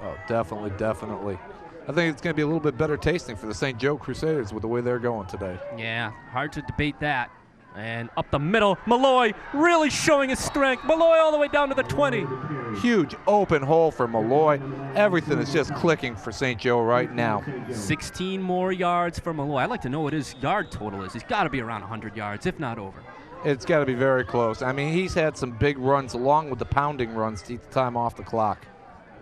Oh, definitely, definitely. I think it's going to be a little bit better tasting for the St. Joe Crusaders with the way they're going today. Yeah, hard to debate that. And up the middle, Malloy really showing his strength. Malloy all the way down to the 20. Huge open hole for Malloy. Everything is just clicking for St. Joe right now. 16 more yards for Malloy. I'd like to know what his yard total is. He's got to be around 100 yards, if not over. It's got to be very close. I mean, he's had some big runs along with the pounding runs to keep the time off the clock.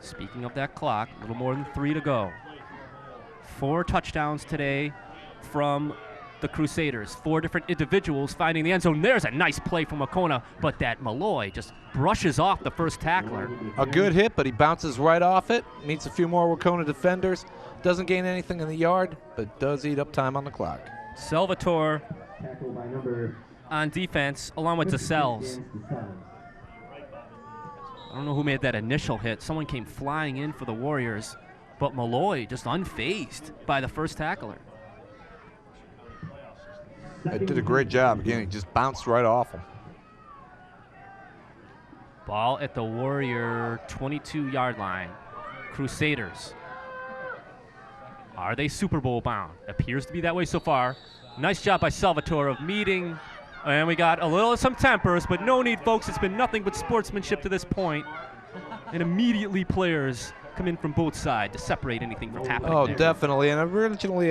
Speaking of that clock, a little more than 3 to go. 4 touchdowns today from the Crusaders. 4 different individuals finding the end zone. There's a nice play from Wahconah, but that Malloy just brushes off the first tackler. A good hit, but he bounces right off it. Meets a few more Wahconah defenders. Doesn't gain anything in the yard, but does eat up time on the clock. Salvatore on defense, along with DeSales. I don't know who made that initial hit. Someone came flying in for the Warriors, but Malloy just unfazed by the first tackler. It did a great job. Again, he just bounced right off him. Ball at the Warrior 22-yard line. Crusaders. Are they Super Bowl bound? Appears to be that way so far. Nice job by Salvatore of meeting. And we got some tempers, but no need, folks. It's been nothing but sportsmanship to this point. And immediately players come in from both sides to separate anything from happening. Oh, there. definitely. And originally,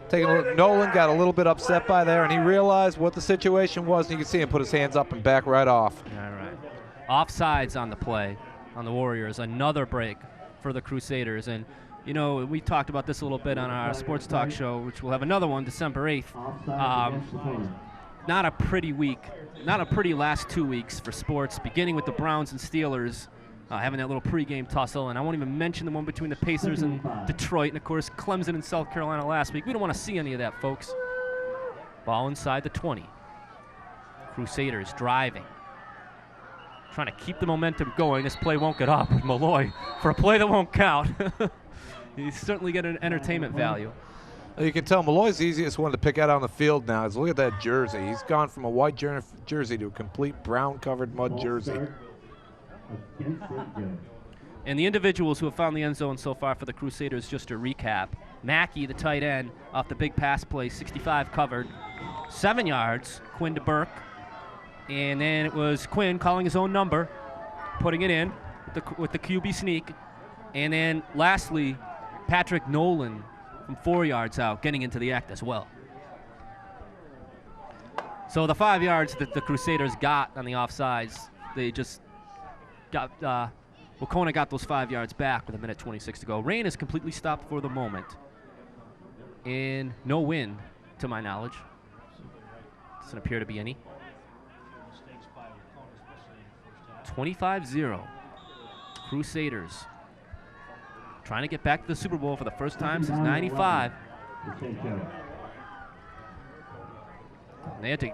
taking a look, Nolan got a little bit upset by there, and he realized what the situation was. And you can see him put his hands up and back right off. All right. Offsides on the play on the Warriors. Another break for the Crusaders. And, you know, we talked about this a little bit on our Sports Talk show, which we'll have another one December 8th. Not a pretty week, not a pretty last 2 weeks for sports, beginning with the Browns and Steelers having that little pregame tussle. And I won't even mention the one between the Pacers and Detroit, and, of course, Clemson and South Carolina last week. We don't want to see any of that, folks. Ball inside the 20. Crusaders driving. Trying to keep the momentum going. This play won't get off with Malloy for a play that won't count. He's certainly getting an entertainment value. You can tell Malloy's the easiest one to pick out on the field now. Look at that jersey. He's gone from a white jersey to a complete brown-covered mud jersey. And the individuals who have found the end zone so far for the Crusaders, just to recap. Mackey, the tight end, off the big pass play, 65 covered. 7 yards, Quinn to Burke. And then it was Quinn calling his own number, putting it in with the QB sneak. And then lastly, Patrick Nolan from 4 yards out, getting into the act as well. So the 5 yards that the Crusaders got on the offsides, they just got, Wahconah got those 5 yards back with 1:26 to go. Rain is completely stopped for the moment. And no wind, to my knowledge. Doesn't appear to be any. 25-0. Crusaders trying to get back to the Super Bowl for the first time since '95. They had to.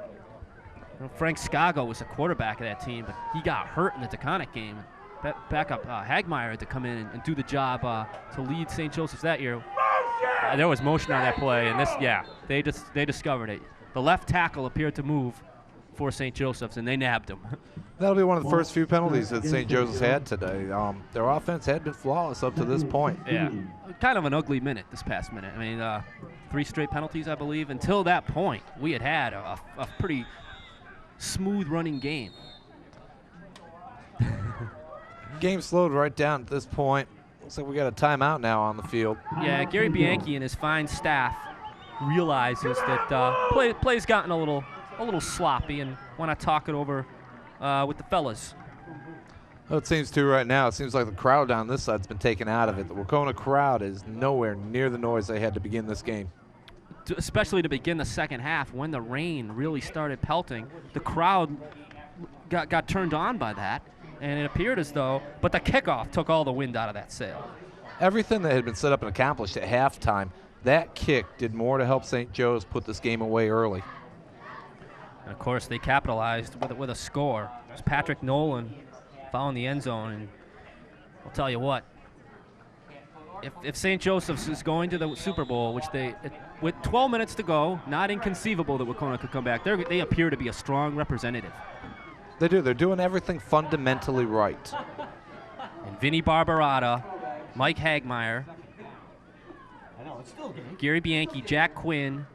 Frank Scago was the quarterback of that team, but he got hurt in the Taconic game. Backup Hagmeyer had to come in and do the job to lead St. Joseph's that year. There was motion on that play, and they discovered it. The left tackle appeared to move for St. Joseph's, and they nabbed him. That'll be one of the first few penalties that St. Joseph's had today. Their offense had been flawless up to this point. Yeah, kind of an ugly minute this past minute. I mean, 3 straight penalties, I believe. Until that point, we had a pretty smooth running game. Game slowed right down at this point. Looks like we got a timeout now on the field. Yeah, Gary Bianchi and his fine staff realizes that play's gotten a little sloppy and want to talk it over with the fellas. Well, it seems to right now. It seems like the crowd down this side's been taken out of it. The Wahconah crowd is nowhere near the noise they had to begin this game. especially to begin the second half when the rain really started pelting. The crowd got turned on by that, and it appeared as though, but the kickoff took all the wind out of that sail. Everything that had been set up and accomplished at halftime, that kick did more to help St. Joe's put this game away early. And of course, they capitalized with a score. It was Patrick Nolan found the end zone, and I'll tell you what, if St. Joseph's is going to the Super Bowl, which with 12 minutes to go, not inconceivable that Wahconah could come back. They appear to be a strong representative. They do. They're doing everything fundamentally right. And Vinny Barbarata, Mike Hagmeyer, Gary Bianchi, Jack Quinn,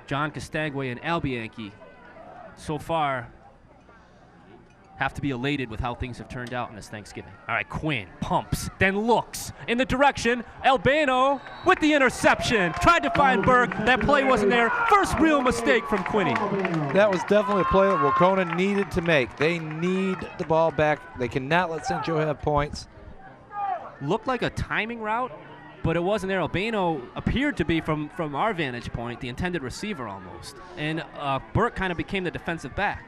John Castagway, and Al Bianchi, so far, have to be elated with how things have turned out in this Thanksgiving. All right, Quinn pumps, then looks in the direction. Albano with the interception. Tried to find Burke. That play wasn't there. First real mistake from Quinny. That was definitely a play that Wahconah needed to make. They need the ball back. They cannot let St. Joe have points. Looked like a timing route, but it wasn't there. Albano appeared to be, from our vantage point, the intended receiver almost. And Burke kind of became the defensive back.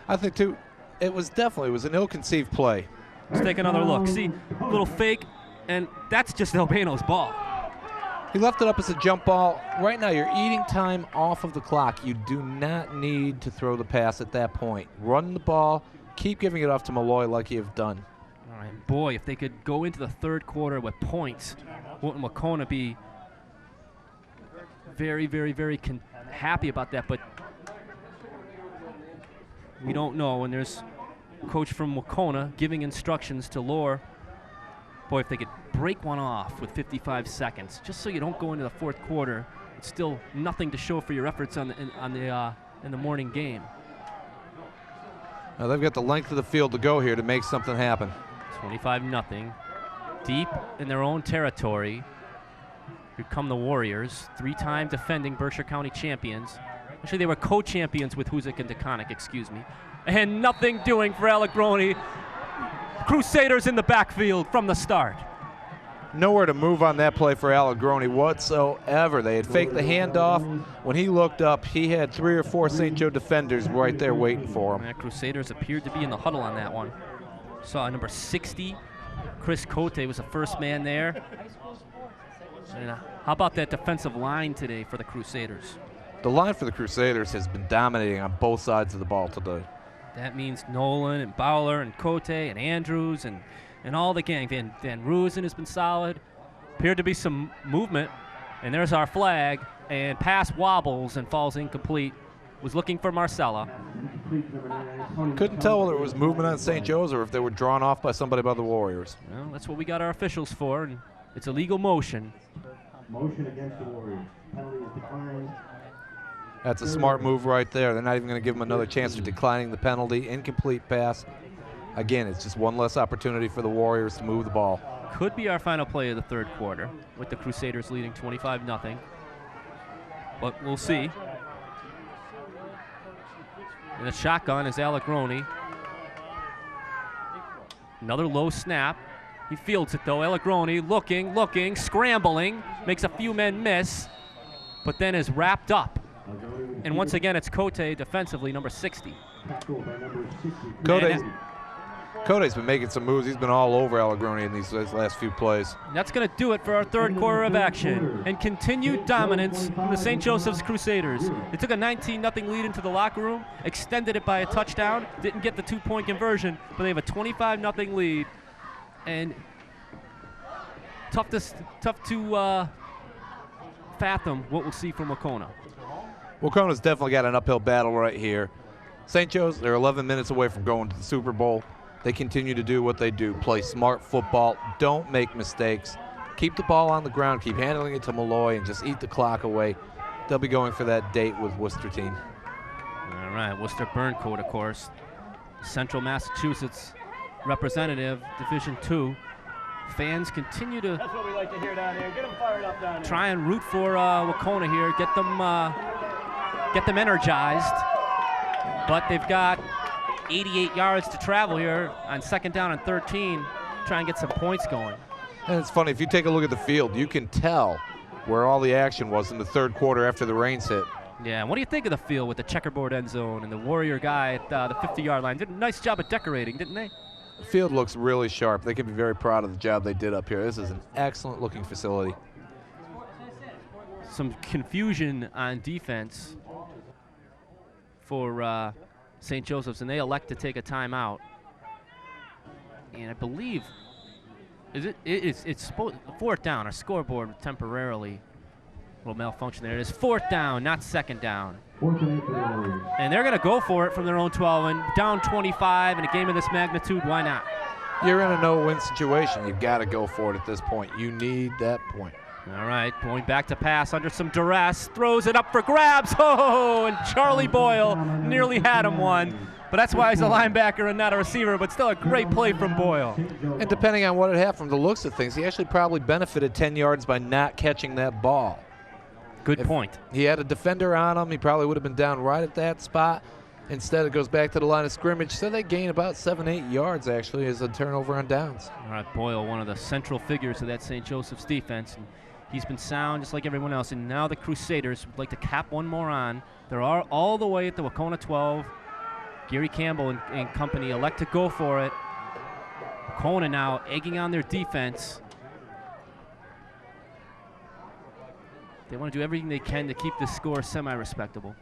I think, too, it was an ill-conceived play. Let's take another look. See, a little fake, and that's just Albano's ball. He left it up as a jump ball. Right now, you're eating time off of the clock. You do not need to throw the pass at that point. Run the ball. Keep giving it off to Malloy like you have done. All right, boy, if they could go into the third quarter with points, wouldn't Wahconah be very, very, very happy about that? But we don't know, and there's a coach from Wahconah giving instructions to Lohr. Boy, if they could break one off with 55 seconds, just so you don't go into the fourth quarter, it's still nothing to show for your efforts in the morning game. Now they've got the length of the field to go here to make something happen. 25-0, deep in their own territory. Here come the Warriors, 3-time defending Berkshire County champions. Actually, they were co-champions with Huzik and DeConnick, excuse me. And nothing doing for Allegroni. Crusaders in the backfield from the start. Nowhere to move on that play for Allegroni whatsoever. They had faked the handoff. When he looked up, he had 3 or 4 St. Joe defenders right there waiting for him. And Crusaders appeared to be in the huddle on that one. Saw number 60, Chris Cote was the first man there. And how about that defensive line today for the Crusaders? The line for the Crusaders has been dominating on both sides of the ball today. That means Nolan and Bowler and Cote and Andrews and all the gang. Van Roosen has been solid. Appeared to be some movement. And there's our flag. And pass wobbles and falls incomplete. Was looking for Marcella. Couldn't tell whether it was movement on St. Joe's or if they were drawn off by somebody by the Warriors. Well, that's what we got our officials for. And it's a legal motion. Motion against the Warriors. Penalty is declined. That's a smart move right there. They're not even going to give him another chance of declining the penalty. Incomplete pass. Again, it's just one less opportunity for the Warriors to move the ball. Could be our final play of the third quarter with the Crusaders leading 25-0. But we'll see. And the shotgun is Allegroni. Another low snap. He fields it though. Allegroni looking, scrambling. Makes a few men miss, but then is wrapped up. And once again, it's Cote defensively, number 60. Cote's been making some moves. He's been all over Allegroni in these last few plays. That's going to do it for our third quarter of action. And continued dominance from the St. Joseph's Crusaders. They took a 19-0 lead into the locker room, extended it by a touchdown, didn't get the 2-point conversion, but they have a 25-0 lead. And tough to fathom what we'll see from Wahconah. Wahconah's definitely got an uphill battle right here. St. Joe's, they're 11 minutes away from going to the Super Bowl. They continue to do what they do, play smart football, don't make mistakes, keep the ball on the ground, keep handling it to Malloy, and just eat the clock away. They'll be going for that date with Worcester team. All right, Worcester Burncoat, of course, Central Massachusetts representative, Division II. Fans continue to That's what we like to hear down here. Get them fired up down here. try and root for Wahconah here, get them energized. But they've got 88 yards to travel here on 2nd down and 13. Try and get some points going. And it's funny, if you take a look at the field, you can tell where all the action was in the third quarter after the rains hit. Yeah, and what do you think of the field with the checkerboard end zone and the Warrior guy at the 50-yard line? Did a nice job of decorating, didn't they? The field looks really sharp. They can be very proud of the job they did up here. This is an excellent looking facility. Some confusion on defense for St. Joseph's, and they elect to take a timeout. And I believe, it's fourth down. Our scoreboard temporarily will malfunction there. It is fourth down, not second down. And they're going to go for it from their own 12, and down 25 in a game of this magnitude, why not? You're in a no-win situation. You've got to go for it at this point. You need that point. All right, going back to pass under some duress, throws it up for grabs. Oh, and Charlie Boyle nearly had him one. But that's why he's a linebacker and not a receiver, but still a great play from Boyle. And depending on what it had from the looks of things, he actually probably benefited 10 yards by not catching that ball. Good point. He had a defender on him. He probably would have been down right at that spot. Instead, it goes back to the line of scrimmage. So they gain about 7-8 yards, actually, as a turnover on downs. All right, Boyle, one of the central figures of that St. Joseph's defense. And he's been sound just like everyone else. And now the Crusaders would like to cap one more on. They're all the way at the Wahconah 12. Gary Campbell and company elect to go for it. Wahconah now egging on their defense. They want to do everything they can to keep the score semi-respectable.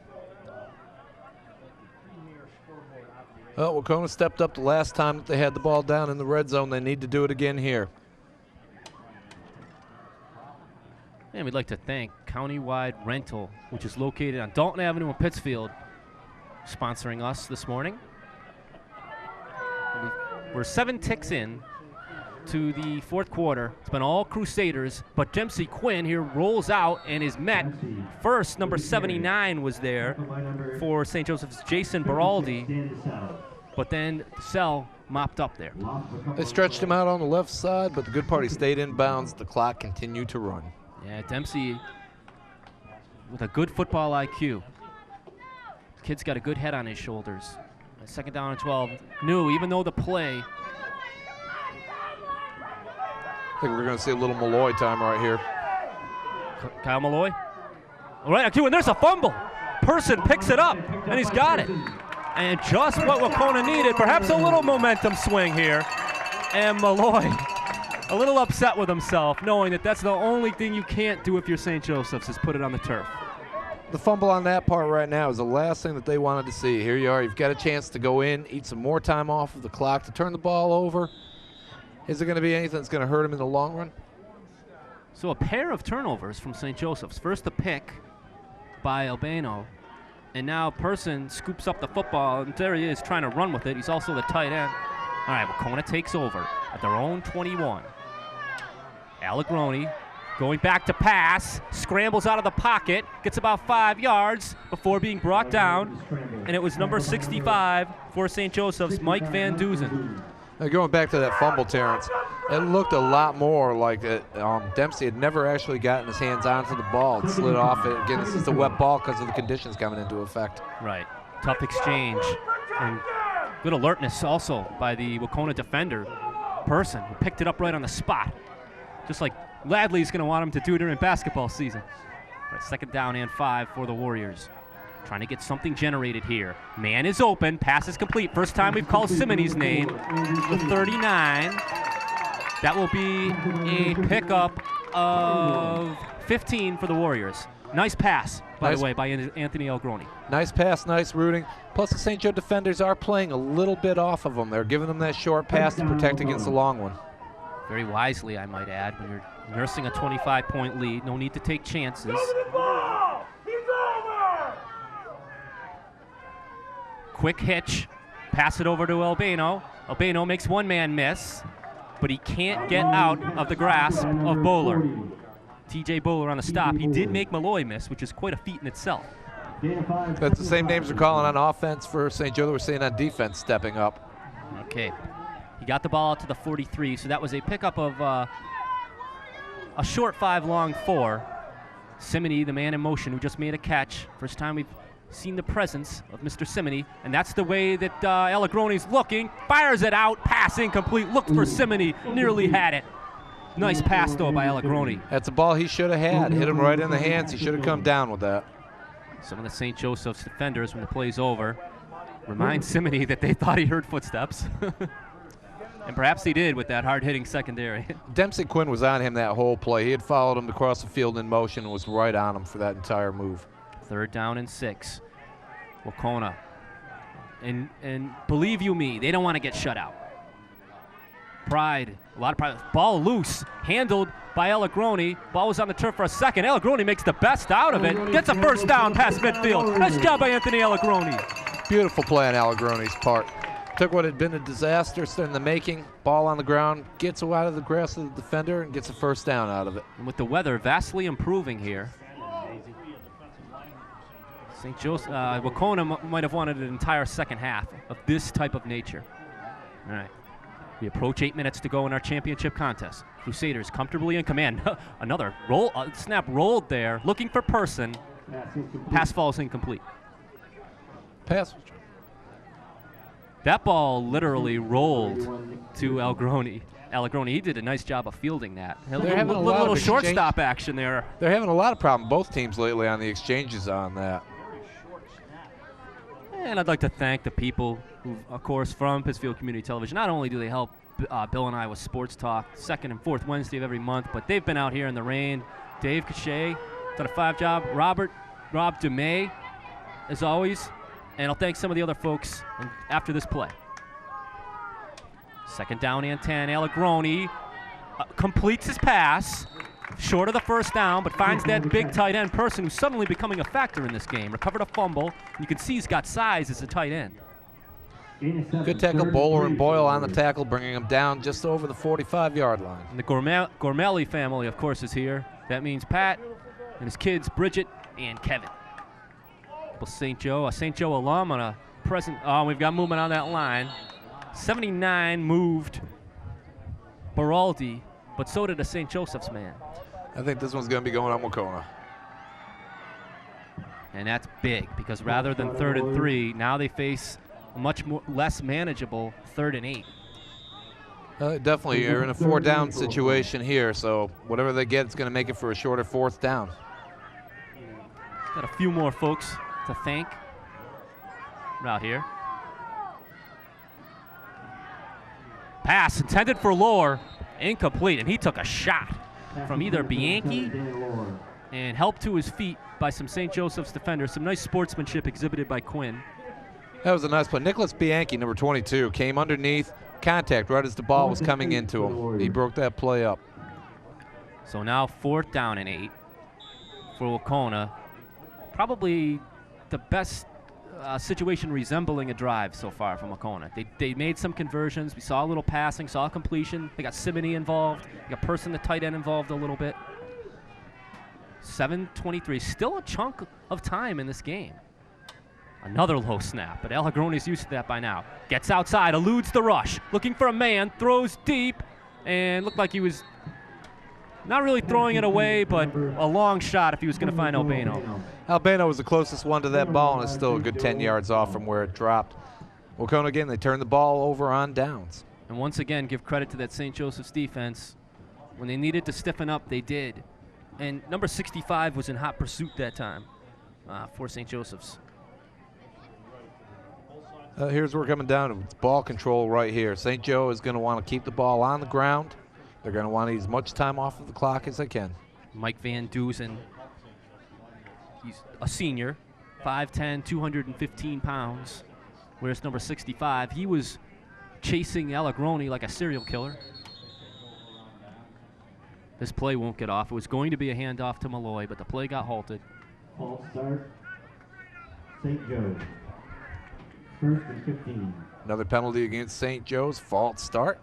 Well, Wahconah stepped up the last time that they had the ball down in the red zone. They need to do it again here. And we'd like to thank Countywide Rental, which is located on Dalton Avenue in Pittsfield, sponsoring us this morning. We're 7 ticks in to the fourth quarter. It's been all Crusaders, but Dempsey Quinn here rolls out and is met. First, number 79 was there for St. Joseph's, Jason Baraldi, but then Sell mopped up there. They stretched him out on the left side, but the good party stayed in bounds. The clock continued to run. Yeah, Dempsey with a good football IQ. Kid's got a good head on his shoulders. Second down and 12. Knew, even though the play. I think we're going to see a little Malloy time right here. Kyle Malloy. All right, and there's a fumble. Person picks it up, and he's got it. And just what Wahconah needed, perhaps a little momentum swing here. And Malloy, a little upset with himself, knowing that that's the only thing you can't do if you're St. Joseph's is put it on the turf. The fumble on that part right now is the last thing that they wanted to see. Here you are. You've got a chance to go in, eat some more time off of the clock to turn the ball over. Is there going to be anything that's going to hurt him in the long run? So a pair of turnovers from St. Joseph's. First a pick by Albano, and now Person scoops up the football, and there he is trying to run with it. He's also the tight end. All right, Wahconah takes over at their own 21. Allegroni going back to pass, scrambles out of the pocket, gets about 5 yards before being brought down, and it was number 65 for St. Joseph's, Mike Van Duzen. Now going back to that fumble, Terrence, it looked a lot more like Dempsey had never actually gotten his hands onto the ball. It slid off it. Again, this is a wet ball because of the conditions coming into effect. Right. Tough exchange. And good alertness also by the Wahconah defender, Person, who picked it up right on the spot. Just like Ladley's going to want him to do during basketball season. Right, second down and 5 for the Warriors. Trying to get something generated here. Man is open. Pass is complete. First time we've called Simony's name. The 39. That will be a pickup of 15 for the Warriors. Nice pass, by the way, by Anthony Allegroni. Nice pass, nice rooting. Plus the St. Joe defenders are playing a little bit off of them. They're giving them that short pass to protect against the long one. Very wisely, I might add, when you're nursing a 25-point lead. No need to take chances. Quick hitch, pass it over to Albano. Albano makes one man miss, but he can't get out of the grasp of Bowler. TJ Bowler on the stop. He did make Malloy miss, which is quite a feat in itself. That's the same names we're calling on offense for St. Joe that we're seeing on defense stepping up. Okay. He got the ball out to the 43, so that was a pickup of a short 5, long 4. Simony, the man in motion, who just made a catch. First time we've seen the presence of Mr. Simony, and that's the way that Allegroni's looking. Fires it out, pass incomplete, looked for Simony, nearly had it. Nice pass, though, by Allegroni. That's a ball he should have had. Hit him right in the hands. He should have come down with that. Some of the St. Joseph's defenders, when the play's over, remind Simony that they thought he heard footsteps. And perhaps he did with that hard-hitting secondary. Dempsey Quinn was on him that whole play. He had followed him across the field in motion and was right on him for that entire move. 3rd down and 6. Wahconah. And believe you me, they don't want to get shut out. Pride, a lot of pride. Ball loose, handled by Allegroni. Ball was on the turf for a second. Allegroni makes the best out of it. Gets a first down past midfield. Nice job by Anthony Allegroni. Beautiful play on Allegroni's part. Took what had been a disaster in the making, ball on the ground, gets out of the grasp of the defender, and gets a first down out of it. And with the weather vastly improving here, St. Joseph, Wahconah might have wanted an entire second half of this type of nature. All right. We approach 8 minutes to go in our championship contest. Crusaders comfortably in command. Another roll, snap rolled there, looking for person. Pass falls incomplete. Pass. That ball literally rolled to Allegroni. He did a nice job of fielding that. They're having a little shortstop action there. They're having a lot of problem, both teams lately, on the exchanges on that. And I'd like to thank the people who, of course, from Pittsfield Community Television. Not only do they help Bill and I with Sports Talk, 2nd and 4th Wednesday of every month, but they've been out here in the rain. Dave Cachet, done a 5 job. Rob DeMay, as always. And I'll thank some of the other folks after this play. 2nd down and 10. Allegroni completes his pass. Short of the first down, but finds that big tight end person who's suddenly becoming a factor in this game. Recovered a fumble. You can see he's got size as a tight end. Good tackle, Bowler and Boyle on the tackle, bringing him down just over the 45-yard line. And the Gormelli family, of course, is here. That means Pat and his kids, Bridget and Kevin. St. Joe, a St. Joe alum on a present. Oh, we've got movement on that line. 79 moved Baraldi, but so did a St. Joseph's man. I think this one's going to be going on Wahconah. And that's big because rather than 3rd and 3, now they face a much less manageable 3rd and 8. Definitely, you're in a 4-down situation here, so whatever they get, it's going to make it for a shorter 4th down. Got a few more folks to thank out here. Pass intended for Lohr, incomplete, and he took a shot from either Bianchi and helped to his feet by some St. Joseph's defenders. Some nice sportsmanship exhibited by Quinn. That was a nice play. Nicholas Bianchi, number 22, came underneath, contact right as the ball was coming into him. He broke that play up. So now 4th down and 8 for Wahconah. Probably the best situation resembling a drive so far from Wahconah. They made some conversions. We saw a little passing, saw a completion. They got Simony involved. They got Person, the tight end, involved a little bit. 7:23, still a chunk of time in this game. Another low snap, but Allegroni's used to that by now. Gets outside, eludes the rush, looking for a man, throws deep, and looked like he was not really throwing it away, but a long shot if he was going to find Albano. Albano was the closest one to that ball, and it's still a good 10 yards off from where it dropped. Wahconah, again, they turned the ball over on downs. And once again, give credit to that St. Joseph's defense. When they needed to stiffen up, they did. And number 65 was in hot pursuit that time for St. Joseph's. Here's where we're coming down to. It's ball control right here. St. Joe is going to want to keep the ball on the ground. They're going to want to use as much time off of the clock as they can. Mike Van Dusen, he's a senior, 5'10", 215 pounds. Whereas number 65, he was chasing Allegroni like a serial killer. This play won't get off. It was going to be a handoff to Malloy, but the play got halted. False start. St. Joe. 1st and 15. Another penalty against St. Joe's. False start.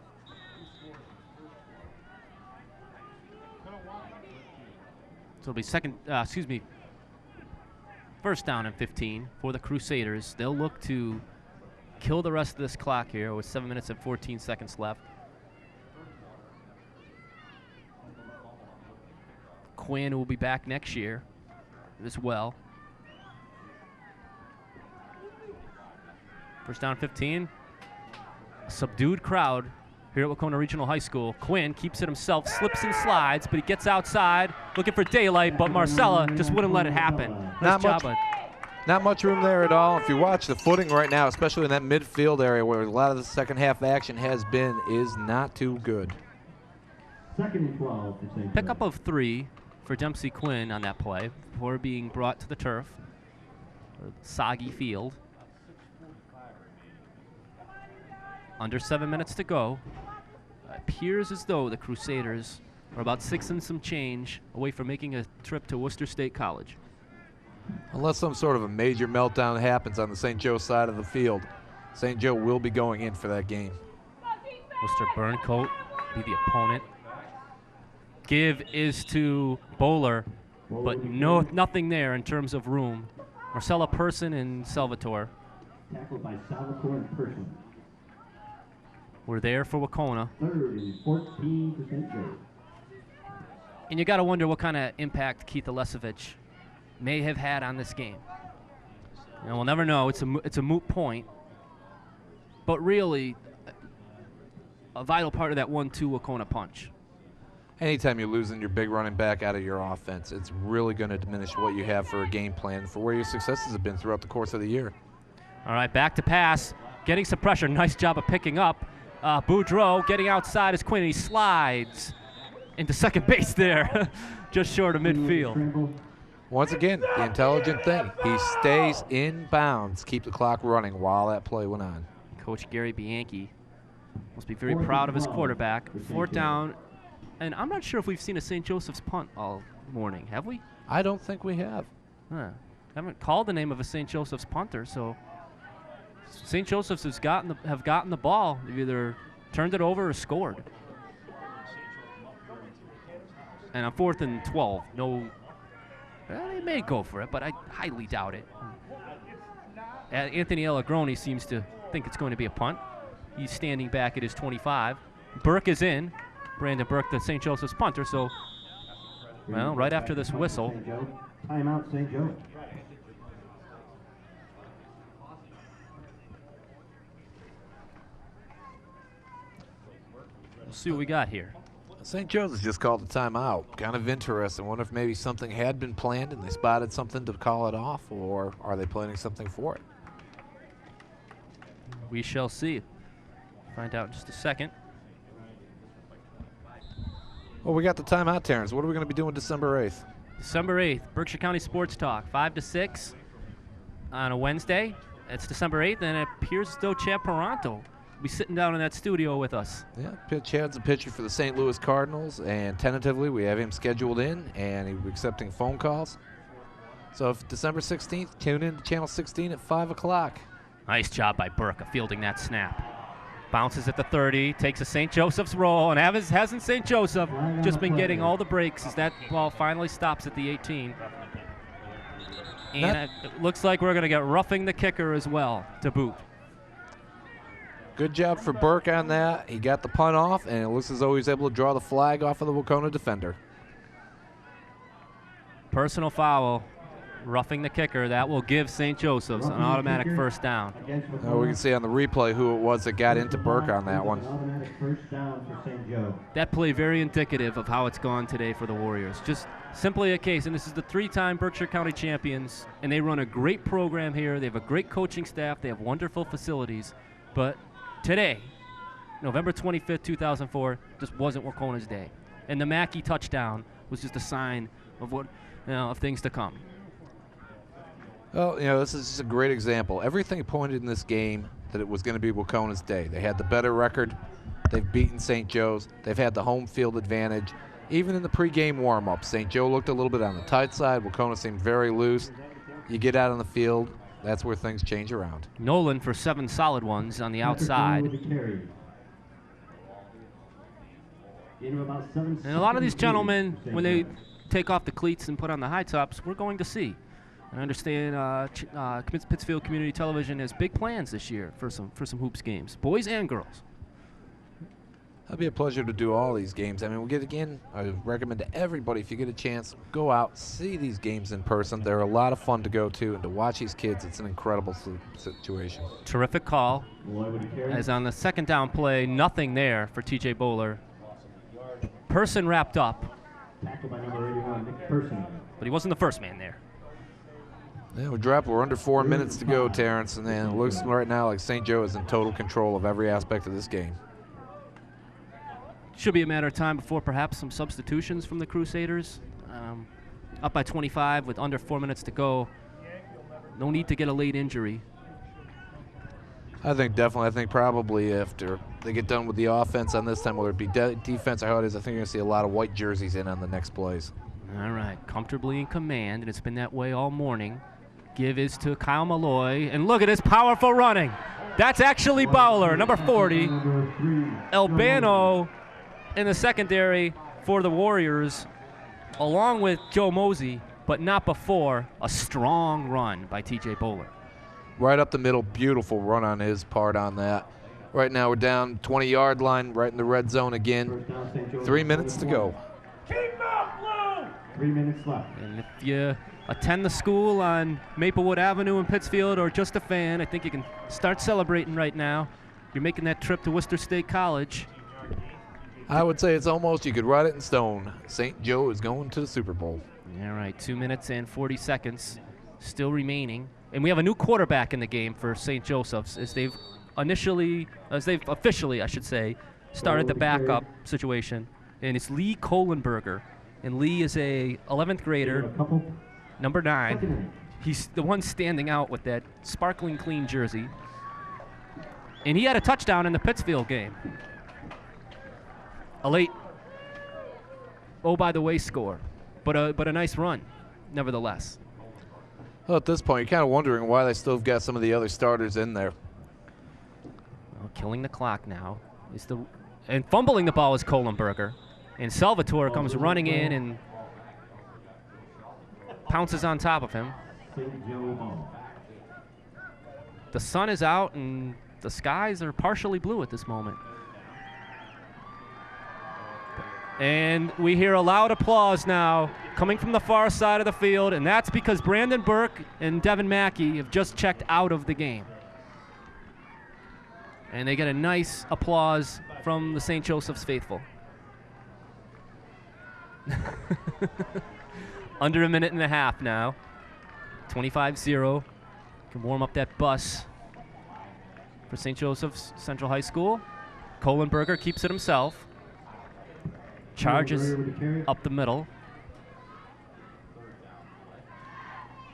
So it'll be 1st down and 15 for the Crusaders. They'll look to kill the rest of this clock here with 7 minutes and 14 seconds left. Quinn will be back next year as well. 1st down 15. A subdued crowd here at Wahconah Regional High School. Quinn keeps it himself, slips and slides, but he gets outside looking for daylight, but Marcella just wouldn't let it happen. Nice job. Not much room there at all. If you watch the footing right now, especially in that midfield area where a lot of the second half action has been, is not too good. Second and 12 for St. Pickup of 3 for Dempsey Quinn on that play before being brought to the turf, or soggy field. Under 7 minutes to go. Appears as though the Crusaders are about 6 and some change away from making a trip to Worcester State College. Unless some sort of a major meltdown happens on the St. Joe side of the field, St. Joe will be going in for that game. Worcester Burncoat be the opponent. Give is to Bowler, but nothing there in terms of room. Marcella Person and Salvatore. Tackled by Salvatore and Person. We're there for Wahconah. Third and 14 for St. Joe. And you got to wonder what kind of impact Keith Alesevich may have had on this game. You know, we'll never know. It's a moot point. But really, a vital part of that 1-2 Wahconah punch. Anytime you're losing your big running back out of your offense, it's really going to diminish what you have for a game plan for where your successes have been throughout the course of the year. All right, back to pass. Getting some pressure. Nice job of picking up. Boudreau getting outside as Quinn. He slides into second base there, just short of midfield. Once again, the intelligent thing, he stays in bounds, keep the clock running while that play went on. Coach Gary Bianchi must be very proud of his quarterback. 4th down, and I'm not sure if we've seen a St. Joseph's punt all morning, have we? I don't think we have. Haven't called the name of a St. Joseph's punter, so St. Joseph's have gotten the ball. They've either turned it over or scored. And on 4th and 12, no. Well, they may go for it, but I highly doubt it. Anthony Elagroni seems to think it's going to be a punt. He's standing back at his 25. Burke is in. Brandon Burke, the St. Joseph's punter. So, well, right after this whistle. Timeout, St. Joe. We'll see what we got here. St. Joe's has just called a timeout. Kind of interesting. Wonder if maybe something had been planned and they spotted something to call it off, or are they planning something for it? We shall see. Find out in just a second. Well, we got the timeout, Terrence. What are we going to be doing December 8th? December 8th, Berkshire County Sports Talk, 5 to 6 on a Wednesday. It's December 8th, and it appears as though Chad Paranto will be sitting down in that studio with us. Yeah, Chad's a pitcher for the St. Louis Cardinals, and tentatively we have him scheduled in, and he'll be accepting phone calls. So if December 16th, tune in to Channel 16 at 5 o'clock. Nice job by Burke of fielding that snap. Bounces at the 30, takes a St. Joseph's roll, and hasn't St. Joseph just been getting all the breaks as that ball finally stops at the 18. And it looks like we're going to get roughing the kicker as well to boot. Good job for Burke on that. He got the punt off, and it looks as though he's able to draw the flag off of the Wahconah defender. Personal foul, roughing the kicker. That will give St. Joseph's an automatic first down. We can see on the replay who it was that got into Burke on that one. Automatic first down for St. Joe. That play very indicative of how it's gone today for the Warriors. Just simply a case, and this is the 3-time Berkshire County champions, and they run a great program here. They have a great coaching staff. They have wonderful facilities. But today, November 25th, 2004, just wasn't Wahconah's day. And the Mackey touchdown was just a sign of what, of things to come. Well, this is just a great example. Everything pointed in this game that it was going to be Wahconah's day. They had the better record. They've beaten St. Joe's. They've had the home field advantage. Even in the pregame warm-up, St. Joe looked a little bit on the tight side. Wahconah seemed very loose. You get out on the field, that's where things change around. Nolan for 7 solid ones on the outside. And a lot of these gentlemen, when they take off the cleats and put on the high tops, we're going to see. I understand Pittsfield Community Television has big plans this year for some hoops games, boys and girls. That'd be a pleasure to do all these games. I mean, I recommend to everybody, if you get a chance, go out, see these games in person. They're a lot of fun to go to, and to watch these kids, it's an incredible situation. Terrific call. As on the second down play, nothing there for TJ Bowler. Person wrapped up. Tackled by number 81, Nick Person. But he wasn't the first man there. Yeah, we're under 4 minutes to go, Terrence, and then it looks right now like St. Joe is in total control of every aspect of this game. Should be a matter of time before perhaps some substitutions from the Crusaders. Up by 25 with under 4 minutes to go. No need to get a late injury. I think probably after they get done with the offense on this time, whether it be defense or how it is, I think you're going to see a lot of white jerseys in on the next plays. All right, comfortably in command, and it's been that way all morning. Give is to Kyle Malloy, and look at his powerful running. That's actually Bowler, number 40. Albano in the secondary for the Warriors, along with Joe Mosey, but not before a strong run by TJ Bowler. Right up the middle, beautiful run on his part on that. Right now we're down 20-yard line, right in the red zone again. 3 minutes to go. Keep up, Blue! 3 minutes left. And if you attend the school on Maplewood Avenue in Pittsfield or just a fan, I think you can start celebrating right now. You're making that trip to Worcester State College. I would say it's almost, you could write it in stone. St. Joe is going to the Super Bowl. All right, 2 minutes and 40 seconds still remaining. And we have a new quarterback in the game for St. Joseph's as they've officially, I should say, started the backup situation. And it's Lee Kohlenberger. And Lee is a 11th grader, number 9. He's the one standing out with that sparkling clean jersey. And he had a touchdown in the Pittsfield game. A late, by the way score, but a nice run, nevertheless. Well, at this point, you're kind of wondering why they still have got some of the other starters in there. Well, killing the clock now and fumbling the ball is Kohlenberger, and Salvatore comes running in and pounces on top of him. The sun is out and the skies are partially blue at this moment. And we hear a loud applause now coming from the far side of the field, and that's because Brandon Burke and Devin Mackey have just checked out of the game. And they get a nice applause from the St. Joseph's faithful. Under a minute and a half now. 25-0. Can warm up that bus for St. Joseph's Central High School. Kohlenberger keeps it himself. Charges up the middle.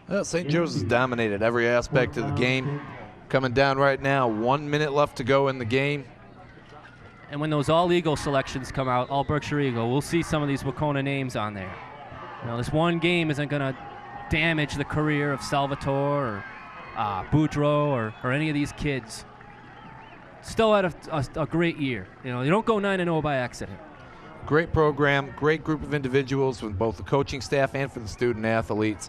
Well, St. Joe's has dominated every aspect of the game. Coming down right now, 1 minute left to go in the game. And when those all-Eagle selections come out, all Berkshire Eagle, we'll see some of these Wahconah names on there. You know, this one game isn't going to damage the career of Salvatore or Boudreaux or any of these kids. Still had a great year. You know, you don't go 9-0 by accident. Great program, great group of individuals with both the coaching staff and for the student athletes.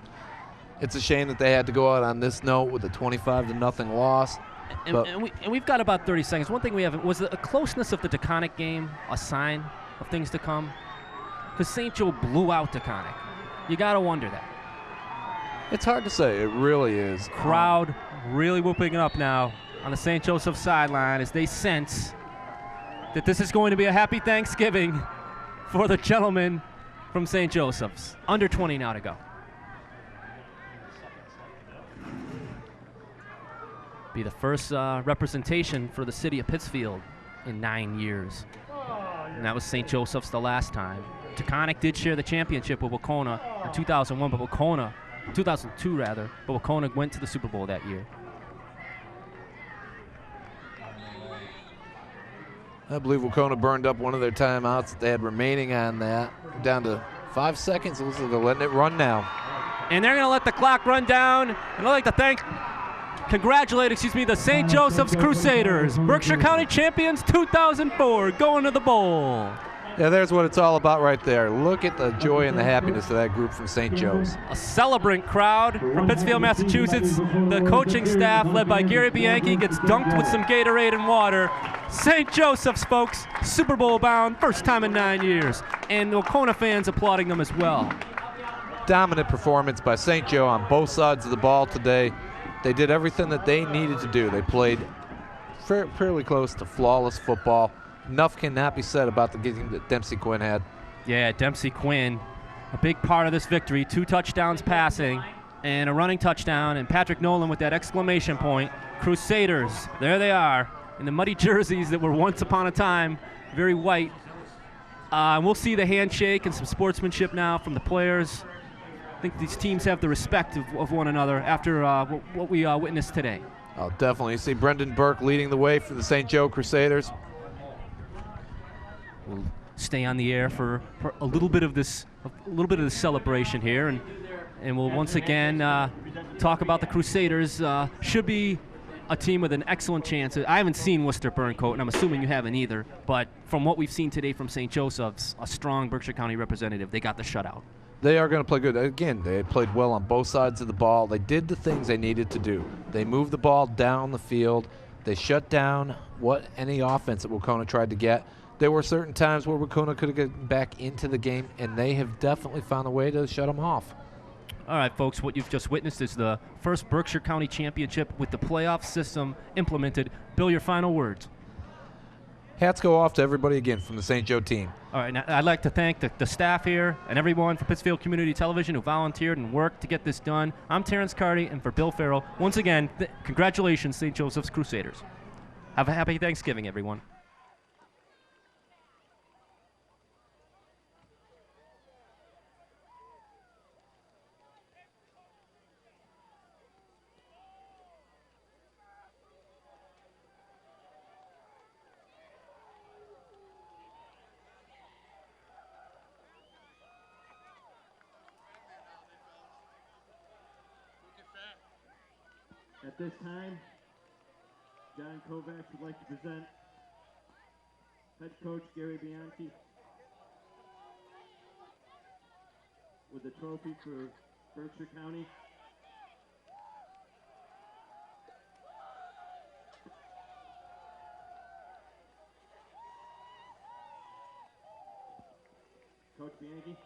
It's a shame that they had to go out on this note with a 25-0 loss. And we've got about 30 seconds. One thing we have, was the closeness of the Taconic game a sign of things to come? Because St. Joe blew out Taconic. You got to wonder that. It's hard to say. It really is. Crowd really whooping it up now on the St. Joseph sideline as they sense that this is going to be a happy Thanksgiving for the gentleman from St. Joseph's. Under 20 now to go. Be the first representation for the city of Pittsfield in 9 years. And that was St. Joseph's the last time. Taconic did share the championship with Wahconah in 2001, but Wahconah, 2002 rather, but Wahconah went to the Super Bowl that year. I believe Wahconah burned up one of their timeouts that they had remaining on that. Down to 5 seconds. Looks like they're letting it run now. And they're going to let the clock run down. And I'd like to congratulate the St. Joseph's Crusaders, Berkshire County champions 2004, going to the bowl. Yeah, there's what it's all about right there. Look at the joy and the happiness of that group from St. Joe's. A celebrant crowd from Pittsfield, Massachusetts. The coaching staff, led by Gary Bianchi, gets dunked with some Gatorade and water. St. Joseph's, folks, Super Bowl bound, first time in 9 years. And the Wahconah fans applauding them as well. Dominant performance by St. Joe on both sides of the ball today. They did everything that they needed to do. They played fairly close to flawless football. Enough cannot be said about the game that Dempsey Quinn had. Yeah, Dempsey Quinn, a big part of this victory. 2 touchdowns passing and a running touchdown. And Patrick Nolan with that exclamation point. Crusaders, there they are in the muddy jerseys that were once upon a time very white. We'll see the handshake and some sportsmanship now from the players. I think these teams have the respect of one another after what we witnessed today. Oh, definitely. You see Brendan Burke leading the way for the St. Joe Crusaders. We'll stay on the air for a little bit of this celebration here, and we'll once again talk about the Crusaders. Should be a team with an excellent chance. I haven't seen Worcester Burncoat, and I'm assuming you haven't either, but from what we've seen today from St. Joseph's, a strong Berkshire County representative, they got the shutout. They are going to play good. Again, they played well on both sides of the ball. They did the things they needed to do. They moved the ball down the field. They shut down any offense that Wahconah tried to get. There were certain times where Wahconah could have gotten back into the game, and they have definitely found a way to shut them off. All right, folks, what you've just witnessed is the first Berkshire County championship with the playoff system implemented. Bill, your final words. Hats go off to everybody again from the St. Joe team. All right, now I'd like to thank the staff here and everyone for Pittsfield Community Television who volunteered and worked to get this done. I'm Terence Carty, and for Bill Farrell, once again, congratulations, St. Joseph's Crusaders. Have a happy Thanksgiving, everyone. At this time, John Kovacs would like to present head coach Gary Bianchi with the trophy for Berkshire County. Coach Bianchi.